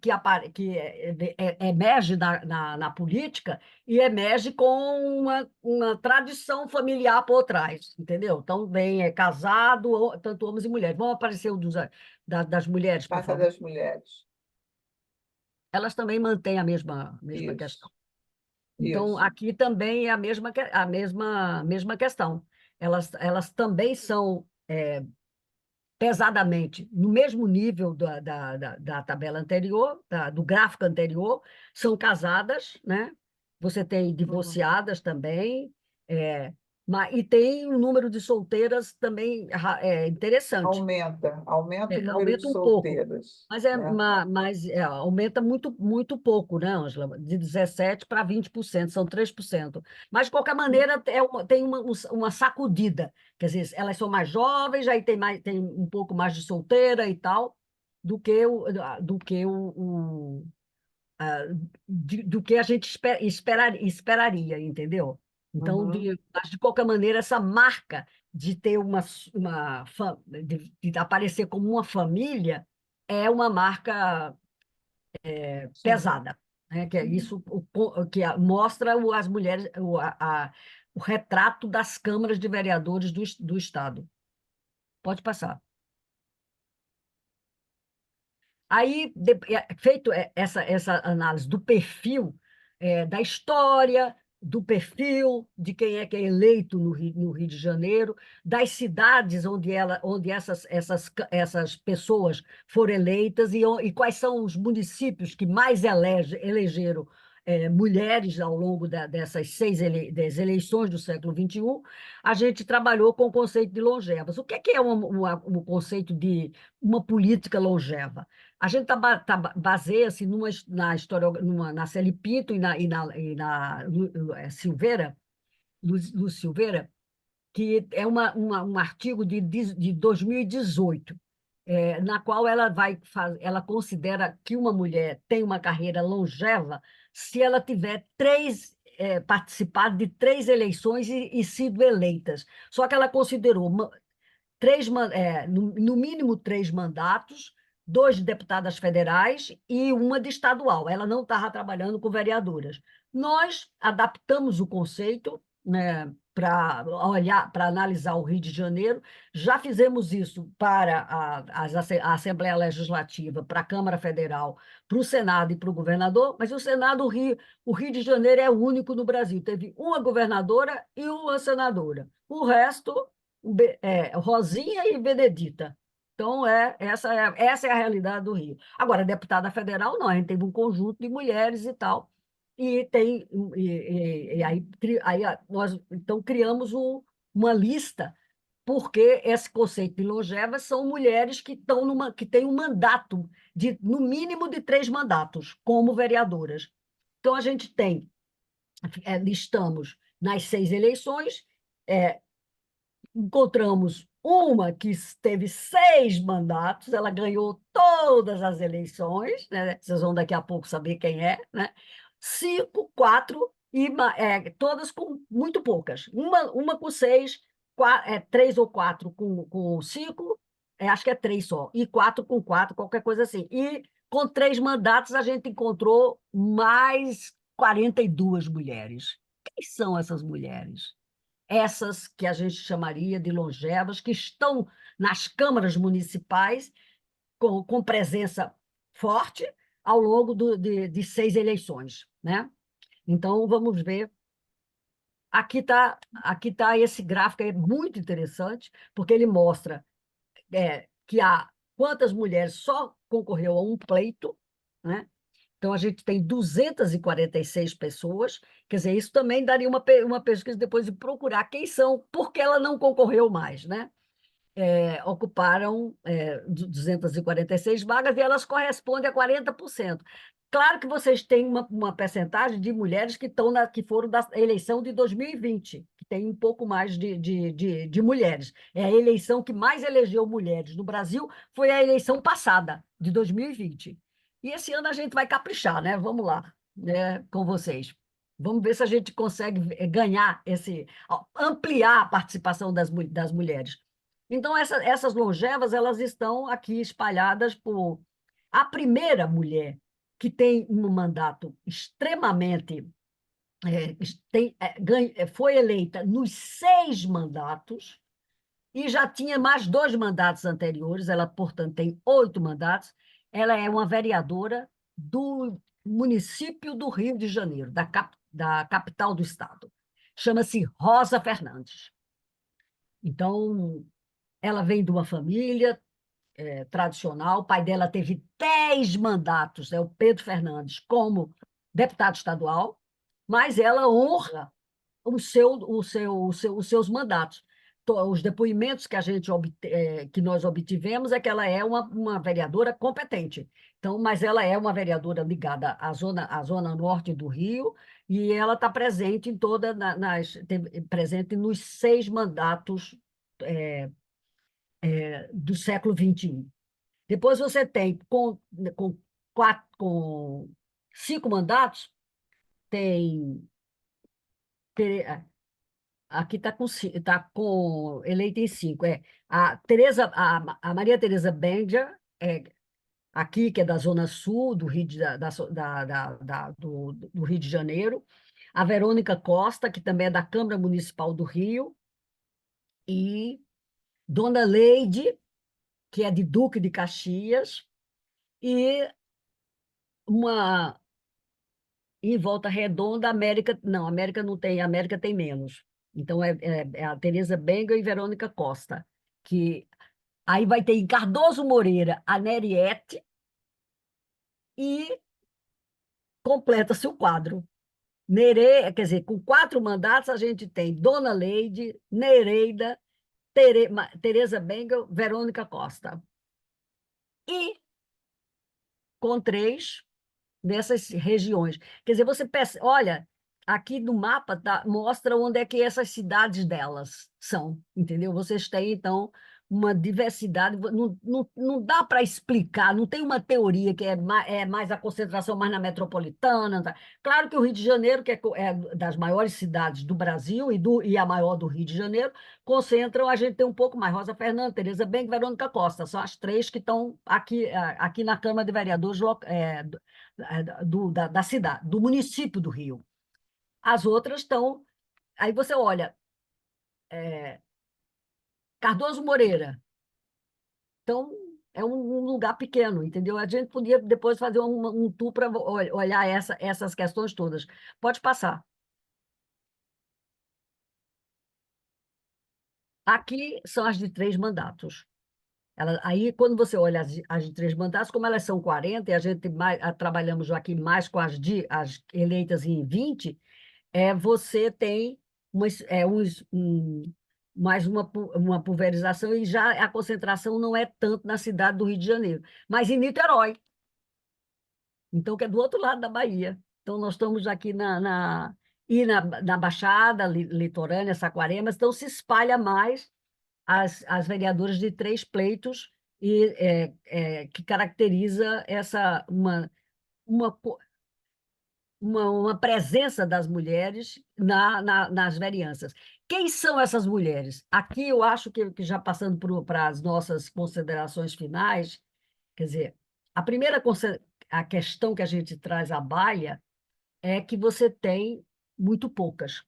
emergem na política e emergem com uma tradição familiar por trás, entendeu? Então, vem casado, tanto homens e mulheres. Vão aparecer das mulheres, por Passa favor. das mulheres. Elas também mantêm a mesma questão. Isso, Então, isso. aqui também é a mesma questão. Elas também são pesadamente no mesmo nível da tabela anterior, do gráfico anterior, são casadas, né? Você tem Uhum. divorciadas também, e tem um número de solteiras também interessante. Aumenta o número de Aumenta um pouco, solteiras, mas, né? aumenta muito, muito pouco, né, Ângela? De 17% para 20%, são 3%. Mas, de qualquer maneira, tem uma sacudida. Quer dizer, elas são mais jovens, aí tem um pouco mais de solteira e tal, do que ah, do que a gente esperaria, entendeu? Então, Uhum. mas de qualquer maneira, essa marca de ter de aparecer como uma família é uma marca Sim. pesada, né? Que é isso que mostra as mulheres, o retrato das câmaras de vereadores do Estado. Pode passar. Aí, feito essa análise do perfil, da história, do perfil de quem é eleito no Rio de Janeiro, das cidades onde essas pessoas foram eleitas e quais são os municípios que mais elegeram mulheres ao longo dessas das eleições do século XXI, a gente trabalhou com o conceito de longevas. O que é um conceito de uma política longeva? A gente baseia-se na história, na Celi Pinto e na Silveira, Luz Silveira, que é um artigo de 2018, na qual ela considera que uma mulher tem uma carreira longeva se ela tiver participado de 3 eleições e sido eleitas. Só que ela considerou no mínimo 3 mandatos, 2 de deputadas federais e uma de estadual. Ela não estava trabalhando com vereadoras. Nós adaptamos o conceito, né, para olhar, para analisar o Rio de Janeiro. Já fizemos isso para a Assembleia Legislativa, para a Câmara Federal, para o Senado e para o governador, mas o Senado, o Rio de Janeiro é o único no Brasil. Teve uma governadora e uma senadora. O resto Rosinha e Benedita. Então, essa é a realidade do Rio. Agora, deputada federal, não, a gente teve um conjunto de mulheres e tal, e aí nós então criamos uma lista, porque esse conceito de longevas são mulheres que têm um mandato, no mínimo de 3 mandatos, como vereadoras. Então, a gente listamos nas 6 eleições, é, encontramos uma que teve 6 mandatos, ela ganhou todas as eleições, né? Vocês vão daqui a pouco saber quem é, né? 5, 4, todas com muito poucas. Uma com 6, 3 ou 4 com 5, acho que é 3 só, e 4 com 4, qualquer coisa assim. E com 3 mandatos a gente encontrou mais 42 mulheres. Quem são essas mulheres? Essas que a gente chamaria de longevas, que estão nas câmaras municipais com presença forte ao longo de 6 eleições, né? Então, vamos ver. Aqui tá esse gráfico, é muito interessante, porque ele mostra que há quantas mulheres, só concorreu a um pleito, né? Então, a gente tem 246 pessoas, quer dizer, isso também daria uma pesquisa depois de procurar quem são, porque ela não concorreu mais, né? Ocuparam 246 vagas e elas correspondem a 40%. Claro que vocês têm uma percentagem de mulheres que foram da eleição de 2020, que tem um pouco mais de mulheres. É a eleição que mais elegeu mulheres no Brasil, foi a eleição passada, de 2020. E esse ano a gente vai caprichar, né? Vamos lá, né, com vocês. Vamos ver se a gente consegue ganhar ampliar a participação das mulheres. Então, essas longevas, elas estão aqui espalhadas por... A primeira mulher que tem um mandato extremamente... foi eleita nos 6 mandatos e já tinha mais 2 mandatos anteriores, ela, portanto, tem 8 mandatos. Ela é uma vereadora do município do Rio de Janeiro, da capital do estado. Chama-se Rosa Fernandes. Então, ela vem de uma família tradicional, o pai dela teve 10 mandatos, o Pedro Fernandes, como deputado estadual, mas ela honra os seus mandatos. Os depoimentos que nós obtivemos é que ela é uma vereadora competente. Então, mas ela é uma vereadora ligada à zona norte do Rio, e ela está presente presente nos 6 mandatos do século XXI. Depois você tem, com 5 mandatos, tem... Aqui eleita em 5. A Maria Tereza Bendia, aqui, que é da Zona Sul do Rio do Rio de Janeiro. A Verônica Costa, que também é da Câmara Municipal do Rio. E Dona Leide, que é de Duque de Caxias. E uma em Volta Redonda, América... Não, América não tem, América tem menos. Então, é a Tereza Benga e Verônica Costa, que aí vai ter em Cardoso Moreira a Neriete e completa-se o quadro. Quer dizer, com 4 mandatos, a gente tem Dona Leide, Nereida, Tereza Benga, Verônica Costa. E com 3 nessas regiões. Quer dizer, você pensa, olha, aqui no mapa mostra onde é que essas cidades delas são, entendeu? Vocês têm, então, uma diversidade, não dá para explicar, não tem uma teoria que é mais a concentração mais na metropolitana. Tá? Claro que o Rio de Janeiro, que é das maiores cidades do Brasil e a maior do Rio de Janeiro, concentram, a gente tem um pouco mais, Rosa Fernandes, Tereza Benck, Verônica Costa, são as 3 que estão aqui na Câmara de Vereadores da cidade, do município do Rio. As outras estão... Aí você olha, Cardoso Moreira. Então, é um lugar pequeno, entendeu? A gente podia depois fazer um tour para olhar essas questões todas. Pode passar. Aqui são as de 3 mandatos. Aí, quando você olha as de 3 mandatos, como elas são 40, e a gente trabalhamos aqui mais com as eleitas em 20, você tem mais uma pulverização, e já a concentração não é tanto na cidade do Rio de Janeiro, mas em Niterói, então, que é do outro lado da Bahia. Então, nós estamos aqui na Baixada, litorânea, Saquarema, então se espalha mais as vereadoras de 3 pleitos, e que caracteriza uma, uma presença das mulheres nas vereanças. Quem são essas mulheres? Aqui eu acho que já passando para as nossas considerações finais, quer dizer, a primeira a questão que a gente traz à baila é que você tem muito poucas.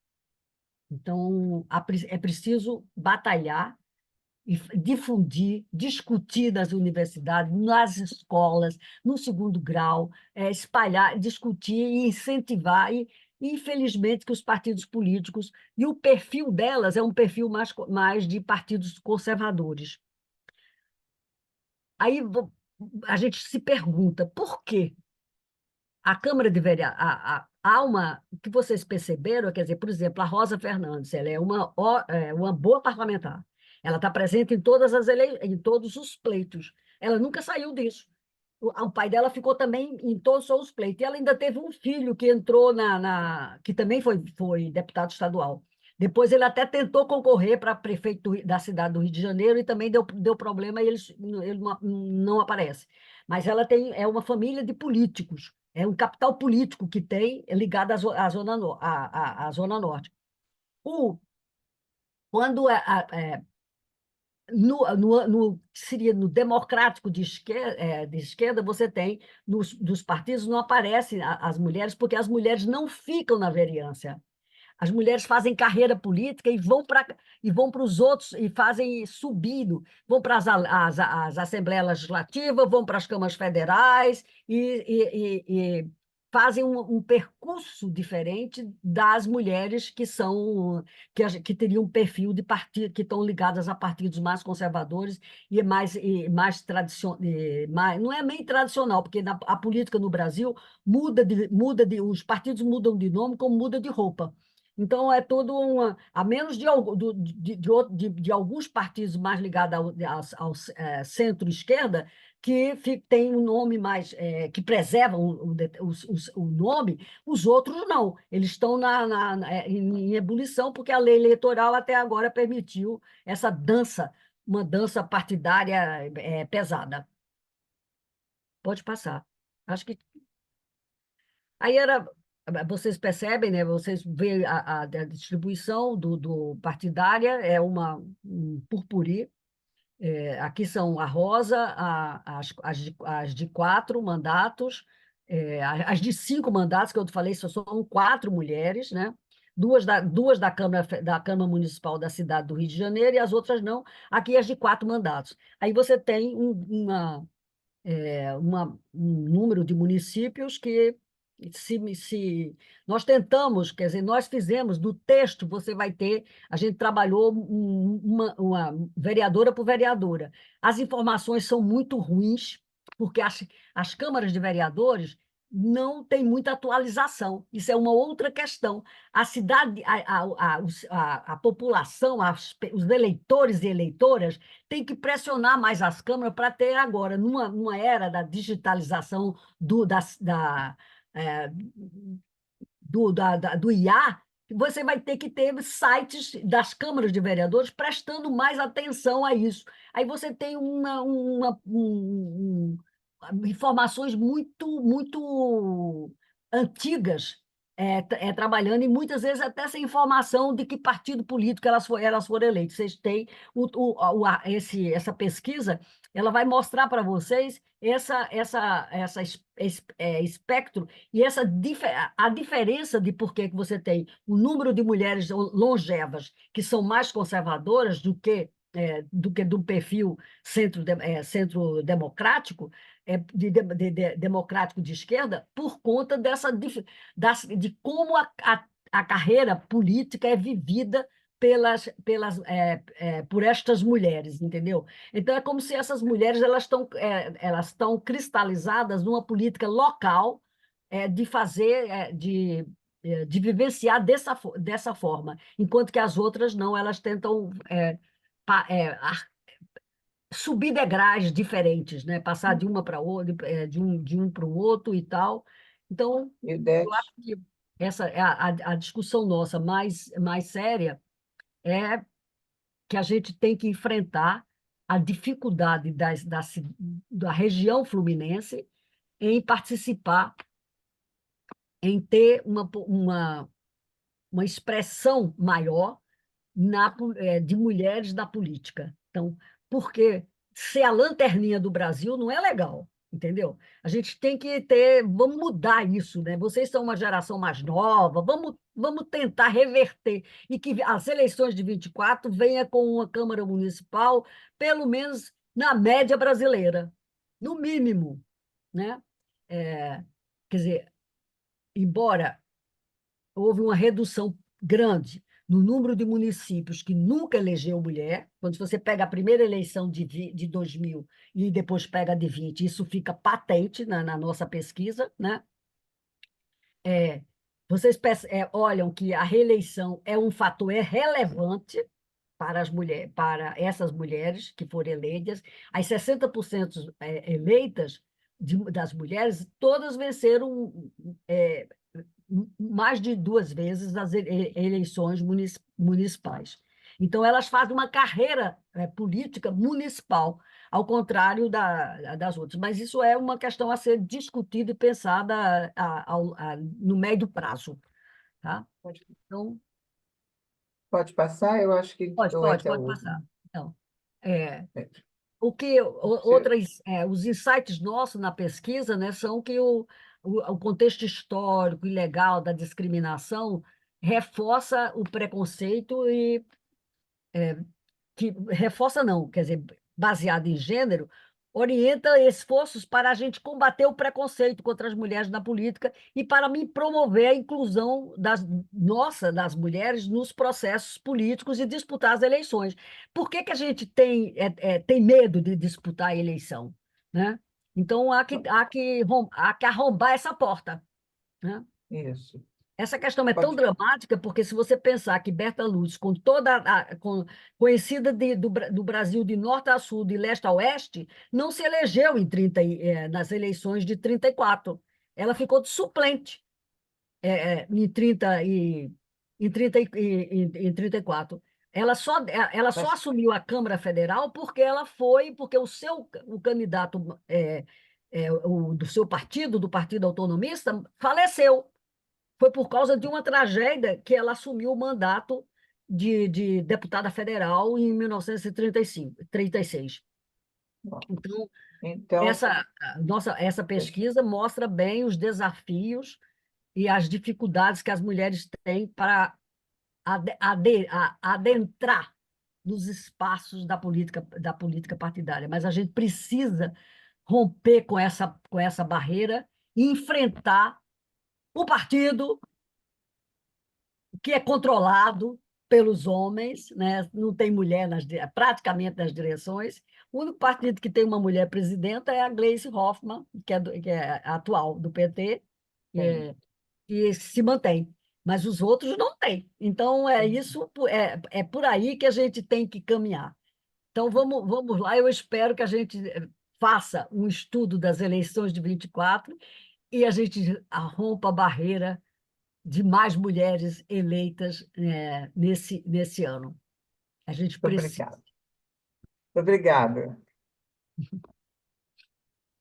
Então, é preciso batalhar e difundir, discutir nas universidades, nas escolas, no segundo grau, espalhar, discutir e incentivar. E, infelizmente, que os partidos políticos, e o perfil delas é um perfil mais de partidos conservadores. Aí a gente se pergunta por quê? A Câmara de Vereadores, há uma, o que vocês perceberam, quer dizer, por exemplo, a Rosa Fernandes, ela é uma boa parlamentar. Ela está presente em em todos os pleitos. Ela nunca saiu disso. O pai dela ficou também em todos os pleitos. E ela ainda teve um filho que entrou que também foi deputado estadual. Depois ele até tentou concorrer para prefeito da cidade do Rio de Janeiro e também deu problema e ele não aparece. Mas é uma família de políticos. É um capital político que tem ligado à Zona, à Zona Norte. O, quando seria no democrático de esquerda, você tem, dos partidos, não aparecem as mulheres, porque as mulheres não ficam na vereança. As mulheres fazem carreira política e vão para os outros e fazem subindo, vão para as assembleias legislativas, vão para as câmaras federais e fazem um percurso diferente das mulheres que teriam um perfil de partido, que estão ligadas a partidos mais conservadores e mais tradicional, não é meio tradicional, porque a política no Brasil os partidos mudam de nome como muda de roupa. Então, é todo a menos de alguns partidos mais ligados ao centro-esquerda, que tem um nome mais, que preservam o nome, os outros não. Eles estão em ebulição, porque a lei eleitoral até agora permitiu essa dança, uma dança partidária pesada. Pode passar. Acho que aí vocês percebem, né? Vocês veem a distribuição do partidária, é um purpuri. Aqui são a rosa, as de 4 mandatos, as de 5 mandatos, que eu falei, só são 4 mulheres, né? Duas da Câmara Municipal da cidade do Rio de Janeiro e as outras não. Aqui as de 4 mandatos. Aí você tem um número de municípios que se nós tentamos, quer dizer, nós fizemos do texto, você vai ter, a gente trabalhou uma vereadora por vereadora. As informações são muito ruins, porque as câmaras de vereadores não têm muita atualização. Isso é uma outra questão. A cidade, a população, os eleitores e eleitoras têm que pressionar mais as câmaras para ter agora, numa era da digitalização é, do IA, você vai ter que ter sites das câmaras de vereadores prestando mais atenção a isso. Aí você tem informações muito, muito antigas trabalhando, e muitas vezes até sem informação de que partido político elas foram eleitas. Vocês têm essa pesquisa, ela vai mostrar para vocês esse espectro e a diferença de por que você tem o número de mulheres longevas que são mais conservadoras do perfil centro-democrático, democrático de esquerda, por conta de como a carreira política é vivida por estas mulheres, entendeu? Então, é como se essas mulheres elas estão cristalizadas numa política local, de fazer, de vivenciar dessa forma, enquanto que as outras não, elas tentam subir degraus diferentes, né? Passar de uma para outra, de um para o outro e tal. Então, eu Ildete. acho que essa é a discussão nossa mais séria, é que a gente tem que enfrentar a dificuldade da região fluminense em participar, em ter uma expressão maior de mulheres da política. Então, porque ser a lanterninha do Brasil não é legal, entendeu? A gente tem que vamos mudar isso, né? Vocês são uma geração mais nova, vamos tentar reverter e que as eleições de 24 venha com uma Câmara Municipal, pelo menos na média brasileira, no mínimo, né? Quer dizer, embora houve uma redução grande no número de municípios que nunca elegeu mulher. Quando você pega a primeira eleição de 2000 e depois pega a de 20, isso fica patente na nossa pesquisa, né? É, olham que a reeleição é um fator relevante para as mulheres, para essas mulheres que foram eleitas. As 60% eleitas das mulheres, todas venceram mais de 2 vezes as eleições municipais. Então, elas fazem uma carreira política municipal, ao contrário das outras. Mas isso é uma questão a ser discutida e pensada no médio prazo. Tá? Pode, Então, pode passar? Eu acho que pode, eu pode, ainda pode ouvo. passar. Então, é, É, você- os insights nossos na pesquisa, né, são que o contexto histórico e legal da discriminação reforça o preconceito e que reforça não, quer dizer, baseado em gênero, orienta esforços para a gente combater o preconceito contra as mulheres na política e para mim promover a inclusão das mulheres nos processos políticos e disputar as eleições. Por que que a gente tem medo de disputar a eleição, né? Então há que arrombar essa porta, né? Isso. Essa questão é tão Pode, dramática porque se você pensar que Berta Lutz, conhecida do Brasil de norte a sul, de leste a oeste, não se elegeu nas eleições de 34. Ela ficou de suplente em 30 e em 34. Ela só mas, assumiu a Câmara Federal porque o candidato do seu partido, do Partido Autonomista, faleceu. Foi por causa de uma tragédia que ela assumiu o mandato de deputada federal em 1935, 36. bom, Então, então, essa pesquisa mostra bem os desafios e as dificuldades que as mulheres têm para adentrar nos espaços da política partidária. Mas a gente precisa romper com essa barreira e enfrentar o partido que é controlado pelos homens, né? Não tem mulher praticamente nas direções. O único partido que tem uma mulher presidenta é a Gleisi Hoffmann, que é a atual do PT, sim. é, e se mantém. Mas os outros não têm. Então, é por aí que a gente tem que caminhar. Então, vamos lá. Eu espero que a gente faça um estudo das eleições de 24 e a gente rompa a barreira de mais mulheres eleitas nesse ano. A gente precisa. Obrigado. Obrigado.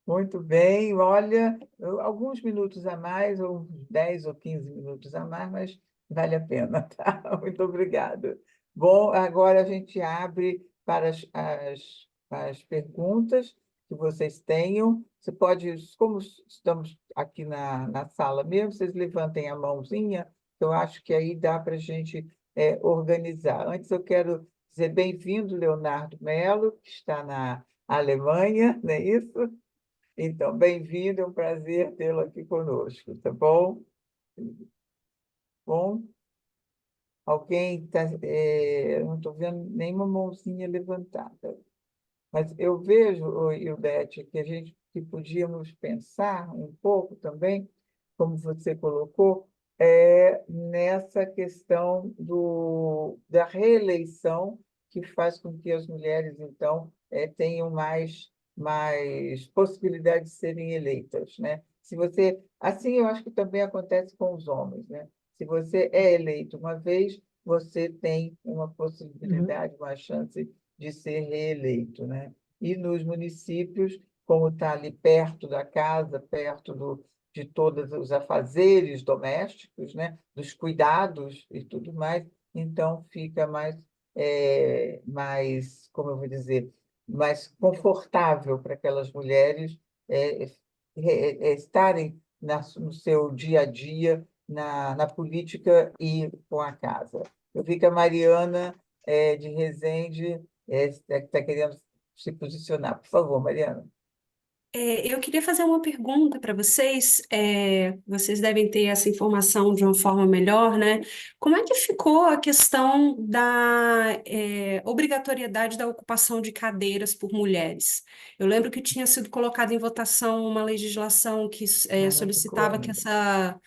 Muito bem. Olha, alguns minutos a mais, ou uns 10 ou 15 minutos a mais, mas vale a pena, tá? Muito obrigado. Bom, agora a gente abre para as perguntas que vocês tenham. Você pode, como estamos aqui na sala mesmo, vocês levantem a mãozinha, que eu acho que aí dá para a gente organizar. Antes, eu quero dizer bem-vindo, Leonardo Melo, que está na Alemanha, não é isso? Então, bem-vindo, é um prazer tê-lo aqui conosco, tá bom? Bom, alguém está. Não estou vendo nenhuma mãozinha levantada, mas eu vejo, ô, Ildete, que podíamos pensar um pouco também, como você colocou, nessa questão da reeleição, que faz com que as mulheres, então, tenham mais possibilidade de serem eleitas, né? Se você, assim, eu acho que também acontece com os homens, né? Se você é eleito uma vez, você tem uma Uhum. possibilidade, uma chance de ser reeleito, né? E nos municípios, como está ali perto da casa, perto de todos os afazeres domésticos, né? Dos cuidados e tudo mais, então fica mais, como eu vou dizer, mais confortável para aquelas mulheres é, estarem no seu dia a dia, na política e com a casa. Eu vi que a Mariana de Resende está querendo se posicionar. Por favor, Mariana. Eu queria fazer uma pergunta para vocês. Vocês devem ter essa informação de uma forma melhor, né? Como é que ficou a questão da obrigatoriedade da ocupação de cadeiras por mulheres? Eu lembro que tinha sido colocada em votação uma legislação que Não ficou solicitava ainda.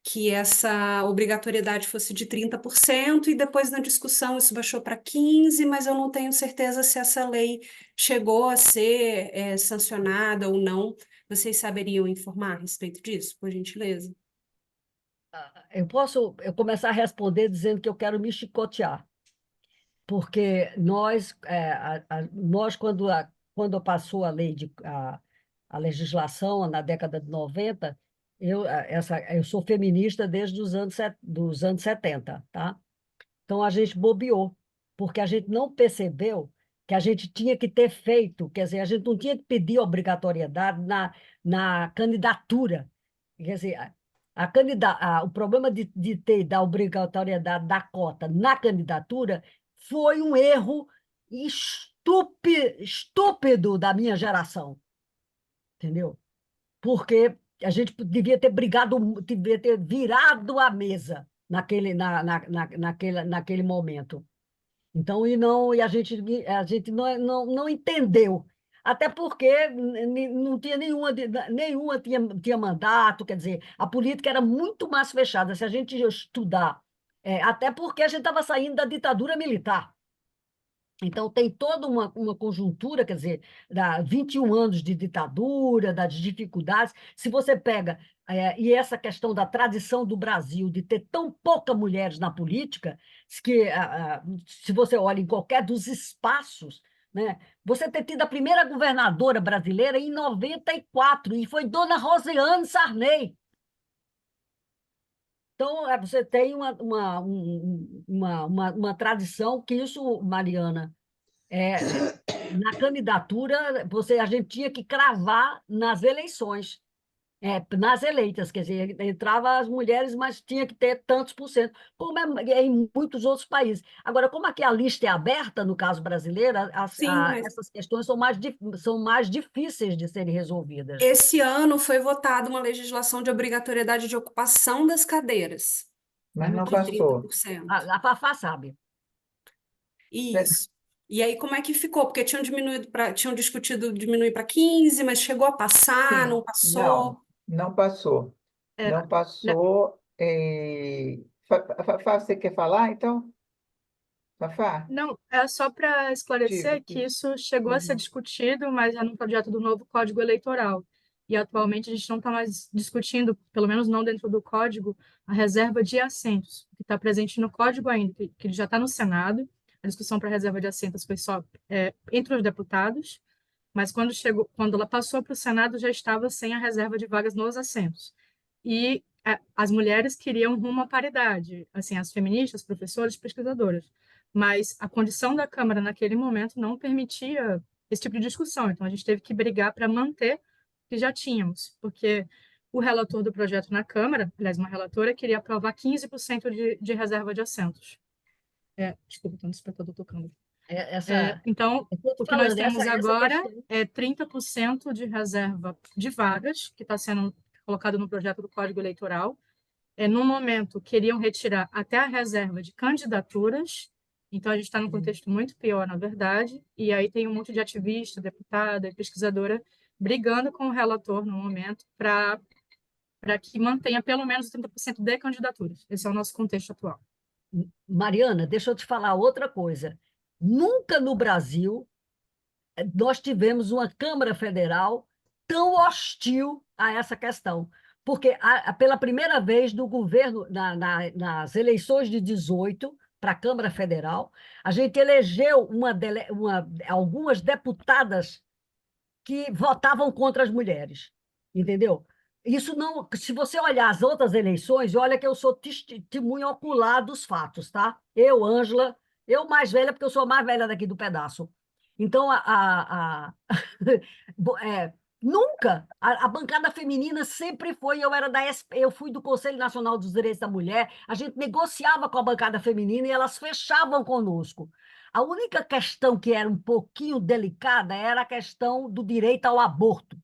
que essa obrigatoriedade fosse de 30%, e depois na discussão isso baixou para 15%, mas eu não tenho certeza se essa lei chegou a ser sancionada ou não. Vocês saberiam informar a respeito disso, por gentileza? Eu posso começar a responder dizendo que eu quero me chicotear, porque nós, nós quando passou a lei a legislação na década de 90, eu sou feminista desde dos anos 70, tá? Então a gente bobeou, porque a gente não percebeu que a gente tinha que ter feito, quer dizer, a gente não tinha que pedir obrigatoriedade na candidatura. Quer dizer, o problema de ter da obrigatoriedade da cota na candidatura foi um erro estúpido da minha geração, entendeu? Porque a gente devia ter virado a mesa naquele momento. Então, a gente não entendeu. Até porque não tinha nenhuma tinha mandato, quer dizer, a política era muito mais fechada. Se a gente estudar, até porque a gente estava saindo da ditadura militar. Então, tem toda uma conjuntura, quer dizer, 21 anos de ditadura, das dificuldades. Se você pega, e essa questão da tradição do Brasil de ter tão poucas mulheres na política, se você olha em qualquer dos espaços, né, você ter tido a primeira governadora brasileira em 94, e foi Dona Rosiane Sarney. Então, você tem uma tradição que isso, Mariana, na candidatura, a gente tinha que cravar nas eleições, nas eleitas, quer dizer, entrava as mulheres, mas tinha que ter tantos por cento, como é em muitos outros países. Agora, como aqui a lista é aberta, no caso brasileiro, Sim, mas essas questões são mais difíceis de serem resolvidas. esse ano foi votada uma legislação de obrigatoriedade de ocupação das cadeiras, Mas não de passou. 30%. A Fafá sabe. Isso. E aí, como é que ficou? Porque tinham discutido diminuir para 15, mas chegou a passar, Sim, não passou. não passou. É, Não na- passou. Fafá, você quer falar, então? Fafá? não, é só para Diga, esclarecer que diga. isso chegou a ser Uhum. discutido, mas é no projeto do novo Código Eleitoral. E atualmente a gente não está mais discutindo, pelo menos não dentro do código, a reserva de assentos, que está presente no código ainda, que ele já está no Senado. A discussão para a reserva de assentos foi só entre os deputados, mas quando ela passou para o Senado, já estava sem a reserva de vagas nos assentos. E as mulheres queriam rumo à paridade, assim, as feministas, professoras, pesquisadoras. Mas a condição da Câmara naquele momento não permitia esse tipo de discussão. Então a gente teve que brigar para manter o que já tínhamos, porque o relator do projeto na Câmara, aliás, uma relatora, queria aprovar 15% de reserva de assentos. Desculpa, tem um despertador tocando. Então, Eu estou te o que nós falando, temos essa agora questão. é 30% de reserva de vagas, que está sendo colocado no projeto do Código Eleitoral. No momento, queriam retirar até a reserva de candidaturas, então a gente está num contexto muito pior, na verdade, e aí tem um monte de ativista, deputada e pesquisadora brigando com o relator no momento para que mantenha pelo menos 30% de candidaturas. Esse é o nosso contexto atual. Mariana, deixa eu te falar outra coisa. Nunca no Brasil nós tivemos uma Câmara Federal tão hostil a essa questão. Porque, pela primeira vez no governo, nas eleições de 18, para a Câmara Federal, a gente elegeu algumas deputadas que votavam contra as mulheres, entendeu? Isso não, se você olhar as outras eleições, olha que eu sou testemunha ocular dos fatos, tá? Eu, Ângela, eu mais velha, porque eu sou a mais velha daqui do pedaço. Então, nunca, a bancada feminina sempre foi, eu fui do Conselho Nacional dos Direitos da Mulher, a gente negociava com a bancada feminina e elas fechavam conosco. A única questão que era um pouquinho delicada era a questão do direito ao aborto.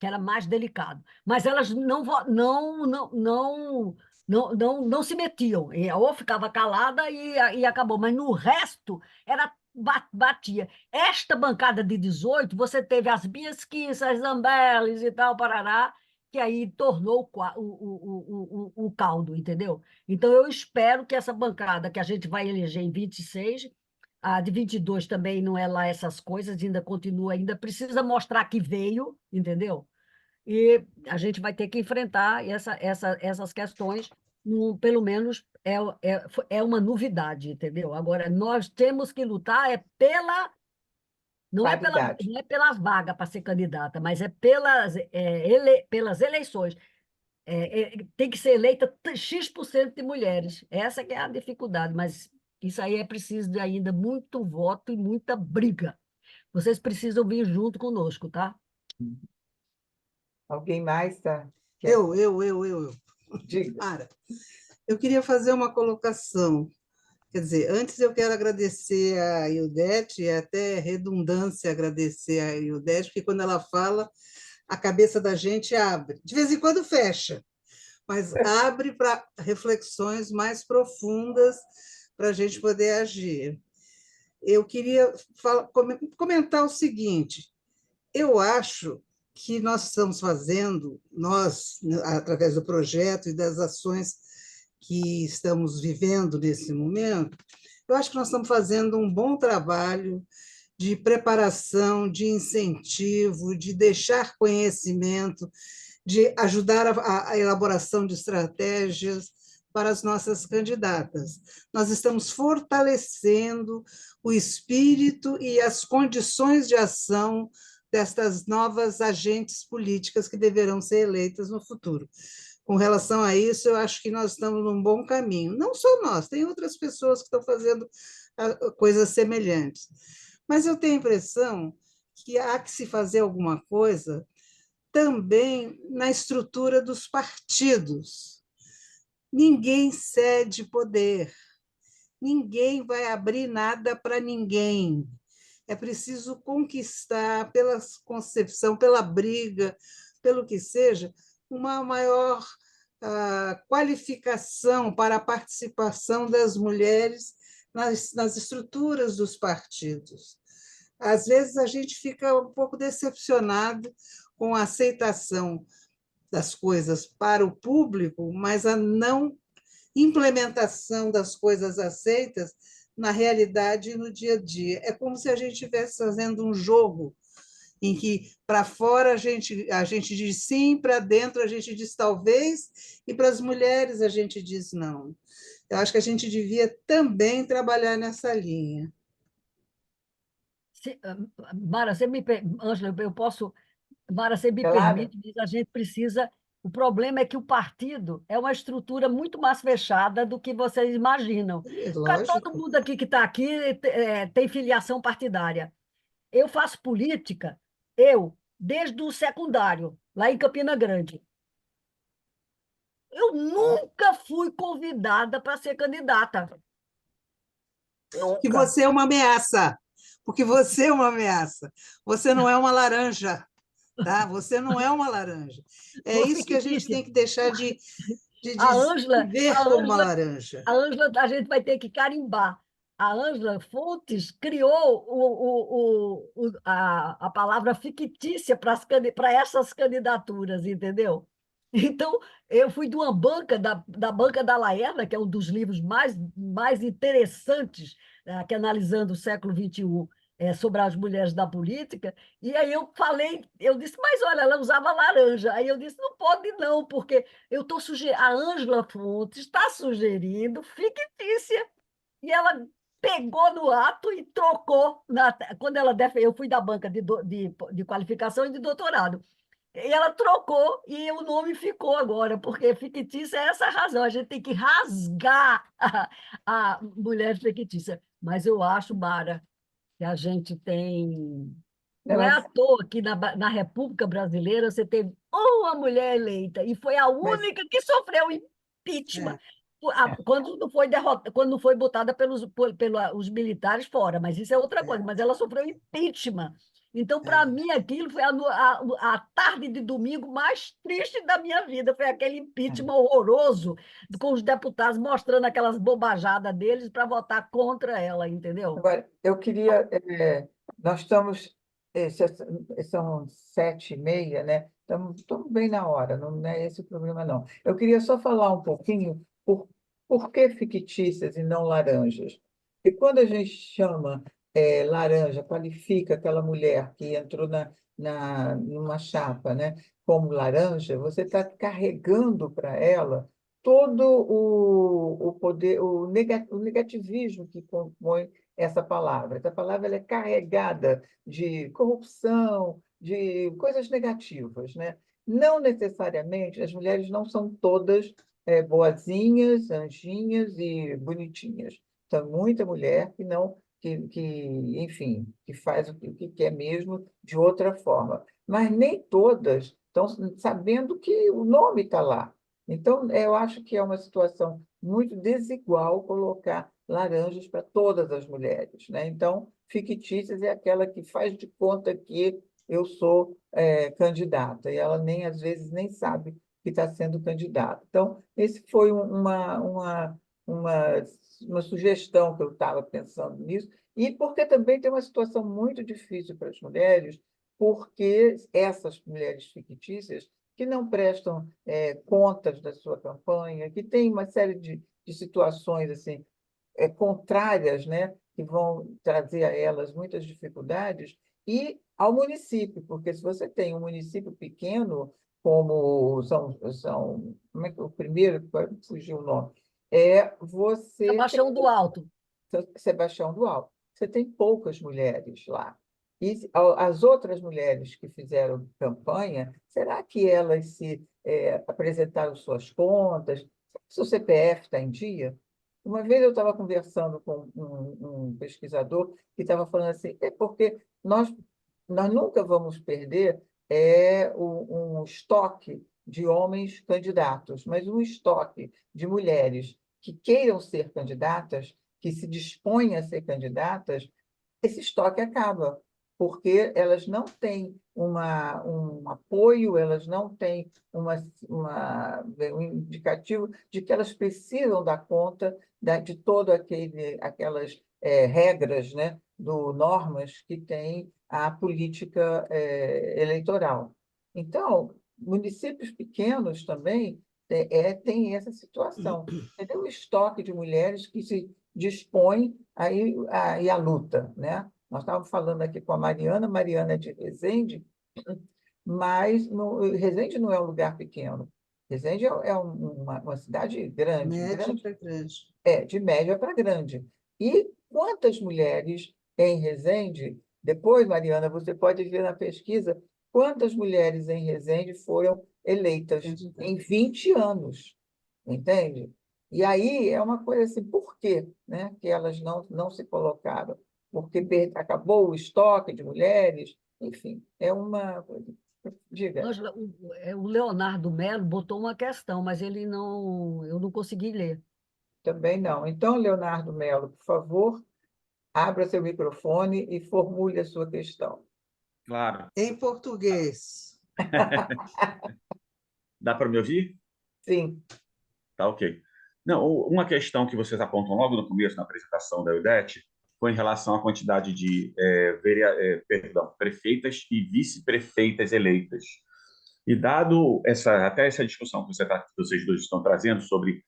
que era mais delicado. Mas elas não se metiam, ou ficava calada e acabou. Mas no resto, era batia. Esta bancada de 18, você teve as Biasquis, as Zambellis e tal, parará, que aí tornou o caldo, entendeu? Então, eu espero que essa bancada que a gente vai eleger em 26, a de 22 também não é lá essas coisas, ainda continua, ainda precisa mostrar que veio, entendeu? E a gente vai ter que enfrentar essas questões, pelo menos é uma novidade, entendeu? Agora, nós temos que lutar Paridade. não é pelas vagas para ser candidata, mas é pelas eleições. Tem que ser eleita X% de mulheres. Essa que é a dificuldade, mas isso aí é preciso de ainda muito voto e muita briga. Vocês precisam vir junto conosco, tá? Alguém mais tá? Eu. Diga. Ara, eu queria fazer uma colocação. Quer dizer, antes eu quero agradecer a Ildete, e até redundância agradecer a Ildete, porque quando ela fala, a cabeça da gente abre. De vez em quando fecha, mas abre para reflexões mais profundas para a gente poder agir. Eu queria comentar o seguinte: eu acho que nós estamos fazendo, nós, através do projeto e das ações que estamos vivendo nesse momento, eu acho que nós estamos fazendo um bom trabalho de preparação, de incentivo, de deixar conhecimento, de ajudar a elaboração de estratégias para as nossas candidatas. Nós estamos fortalecendo o espírito e as condições de ação destas novas agentes políticas que deverão ser eleitas no futuro. Com relação a isso, eu acho que nós estamos num bom caminho. Não só nós, tem outras pessoas que estão fazendo coisas semelhantes. Mas eu tenho a impressão que há que se fazer alguma coisa também na estrutura dos partidos. Ninguém cede poder, ninguém vai abrir nada para ninguém. É preciso conquistar, pela concepção, pela briga, pelo que seja, uma maior qualificação para a participação das mulheres nas estruturas dos partidos. Às vezes a gente fica um pouco decepcionado com a aceitação das coisas para o público, mas a não implementação das coisas aceitas na realidade e no dia a dia. É como se a gente estivesse fazendo um jogo em que para fora a gente diz sim, para dentro a gente diz talvez, e para as mulheres a gente diz não. Eu acho que a gente devia também trabalhar nessa linha. Mara, Ângela, eu posso. Mara, você me Claro. permite, mas a gente precisa. O problema é que o partido é uma estrutura muito mais fechada do que vocês imaginam. É Todo lógico. mundo aqui que está aqui tem filiação partidária. Eu faço política, desde o secundário, lá em Campina Grande. Eu nunca fui convidada para ser candidata. Que Nunca. você é uma ameaça, porque você é uma ameaça. Você não é uma laranja, tá? Você não é uma laranja. É Ô, isso que a gente fictícia, tem que deixar de a se Ângela, ver como uma laranja. a gente vai ter que carimbar. A Ângela Fontes criou a palavra fictícia para essas candidaturas, entendeu? Então, eu fui de uma banca, da Banca da Laerda, que é um dos livros mais interessantes, que analisando o século XXI, sobre as mulheres da política, e aí eu disse, mas olha, ela usava laranja. Aí eu disse, não pode não, porque eu estou sugerindo, a Ângela Fontes está sugerindo fictícia, e ela pegou no ato e trocou, quando eu fui da banca de qualificação e de doutorado, e ela trocou e o nome ficou agora, porque fictícia é essa a razão. A gente tem que rasgar a mulher fictícia. Mas eu acho, Mara, que a gente tem. Não é à Elas, toa que na República Brasileira você teve uma mulher eleita, e foi a mas, única que sofreu impeachment. É. Quando não foi botada pelos militares fora, mas isso é outra É. coisa, mas ela sofreu impeachment. Então, para mim, aquilo foi a tarde de domingo mais triste da minha vida. Foi aquele impeachment horroroso com os deputados mostrando aquelas bobajadas deles para votar contra ela, entendeu? Agora, eu queria. Nós estamos. São 7h30, né? Estamos bem na hora, não é esse o problema, não. Eu queria só falar um pouquinho por que fictícias e não laranjas. E quando a gente chama laranja, qualifica aquela mulher que entrou numa chapa, né, como laranja, você está carregando para ela todo o poder, o negativismo que compõe essa palavra. Essa palavra ela é carregada de corrupção, de coisas negativas, né? Não necessariamente, as mulheres não são todas boazinhas, anjinhas e bonitinhas. Tem muita mulher que não, enfim, que faz o que quer mesmo de outra forma. Mas nem todas estão sabendo que o nome está lá. Então, eu acho que é uma situação muito desigual colocar laranjas para todas as mulheres, né? Então, fictícias é aquela que faz de conta que eu sou candidata, e ela nem às vezes nem sabe que está sendo candidata. Então, esse foi uma, uma sugestão que eu estava pensando nisso, e porque também tem uma situação muito difícil para as mulheres, porque essas mulheres fictícias que não prestam contas da sua campanha, que têm uma série de situações assim contrárias, né, que vão trazer a elas muitas dificuldades, e ao município, porque se você tem um município pequeno, como como é que o primeiro, fugiu o nome, você tem Sebastião do Alto. Sebastião do Alto. Você tem poucas mulheres lá. E as outras mulheres que fizeram campanha, será que elas se apresentaram suas contas? Se o CPF está em dia? Uma vez eu estava conversando com um pesquisador que estava falando assim, é porque nós nunca vamos perder um estoque de homens candidatos, mas um estoque de mulheres que queiram ser candidatas, que se dispõem a ser candidatas, esse estoque acaba, porque elas não têm um apoio, elas não têm um indicativo de que elas precisam dar conta de todo aquelas regras, né, normas que tem a política eleitoral. Então, municípios pequenos também têm essa situação. Entendeu? O estoque de mulheres que se dispõem aí à luta, né? Nós estávamos falando aqui com a Mariana é de Resende, mas Resende não é um lugar pequeno. Resende é uma cidade grande, Média para grande. de média para grande. E quantas mulheres em Resende, depois, Mariana, você pode ver na pesquisa, quantas mulheres em Resende foram eleitas em 20 anos, entende? E aí é uma coisa assim, por quê, né, que elas não se colocaram? Porque acabou o estoque de mulheres, enfim, é uma coisa. Diga. Ângela, o Leonardo Melo botou uma questão, mas eu não consegui ler. Também não. Então, Leonardo Melo, por favor, abra seu microfone e formule a sua questão. Claro. Em português. Dá para me ouvir? Sim. Tá, ok. Não, uma questão que vocês apontam logo no começo, na apresentação da Eudete, foi em relação à quantidade de prefeitas e vice-prefeitas eleitas. E dado até essa discussão que vocês dois estão trazendo sobre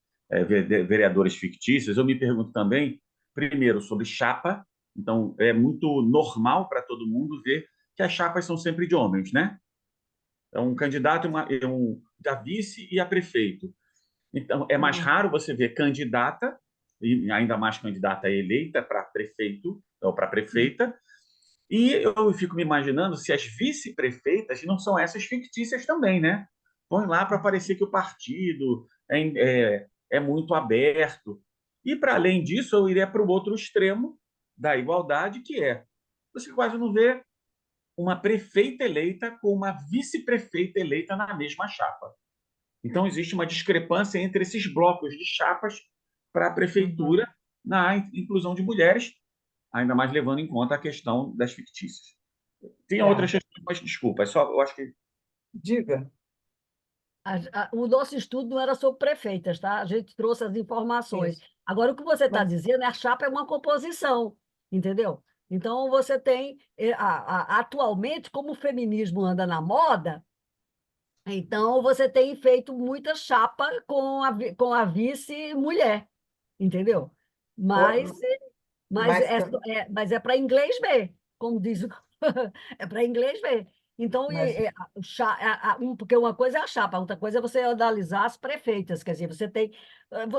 vereadores fictícios, eu me pergunto também, primeiro, sobre chapa. Então, é muito normal para todo mundo ver que as chapas são sempre de homens, né? É um candidato da vice e a prefeito. Então, é mais raro você ver candidata, e ainda mais candidata eleita para prefeito ou para prefeita. E eu fico me imaginando se as vice-prefeitas não são essas fictícias também, né? Põe lá para parecer que o partido é muito aberto. E, para além disso, eu iria para o outro extremo da igualdade, que você quase não vê uma prefeita eleita com uma vice-prefeita eleita na mesma chapa. Então, existe uma discrepância entre esses blocos de chapas para a prefeitura na inclusão de mulheres, ainda mais levando em conta a questão das fictícias. Tinha Tá. outras questões, mas desculpa, é só, eu acho que... Diga. O nosso estudo não era sobre prefeitas, tá? A gente trouxe as informações. Isso. Agora, o que você está Mas, dizendo é a chapa é uma composição, entendeu? Então, você tem, atualmente, como o feminismo anda na moda, então você tem feito muita chapa com a vice-mulher, entendeu? Mas, ó, mas mas, é, tam- mas é para inglês ver, como diz o... É para inglês ver. Então, mas porque uma coisa é a chapa, outra coisa é você analisar as prefeitas. Quer dizer, você tem.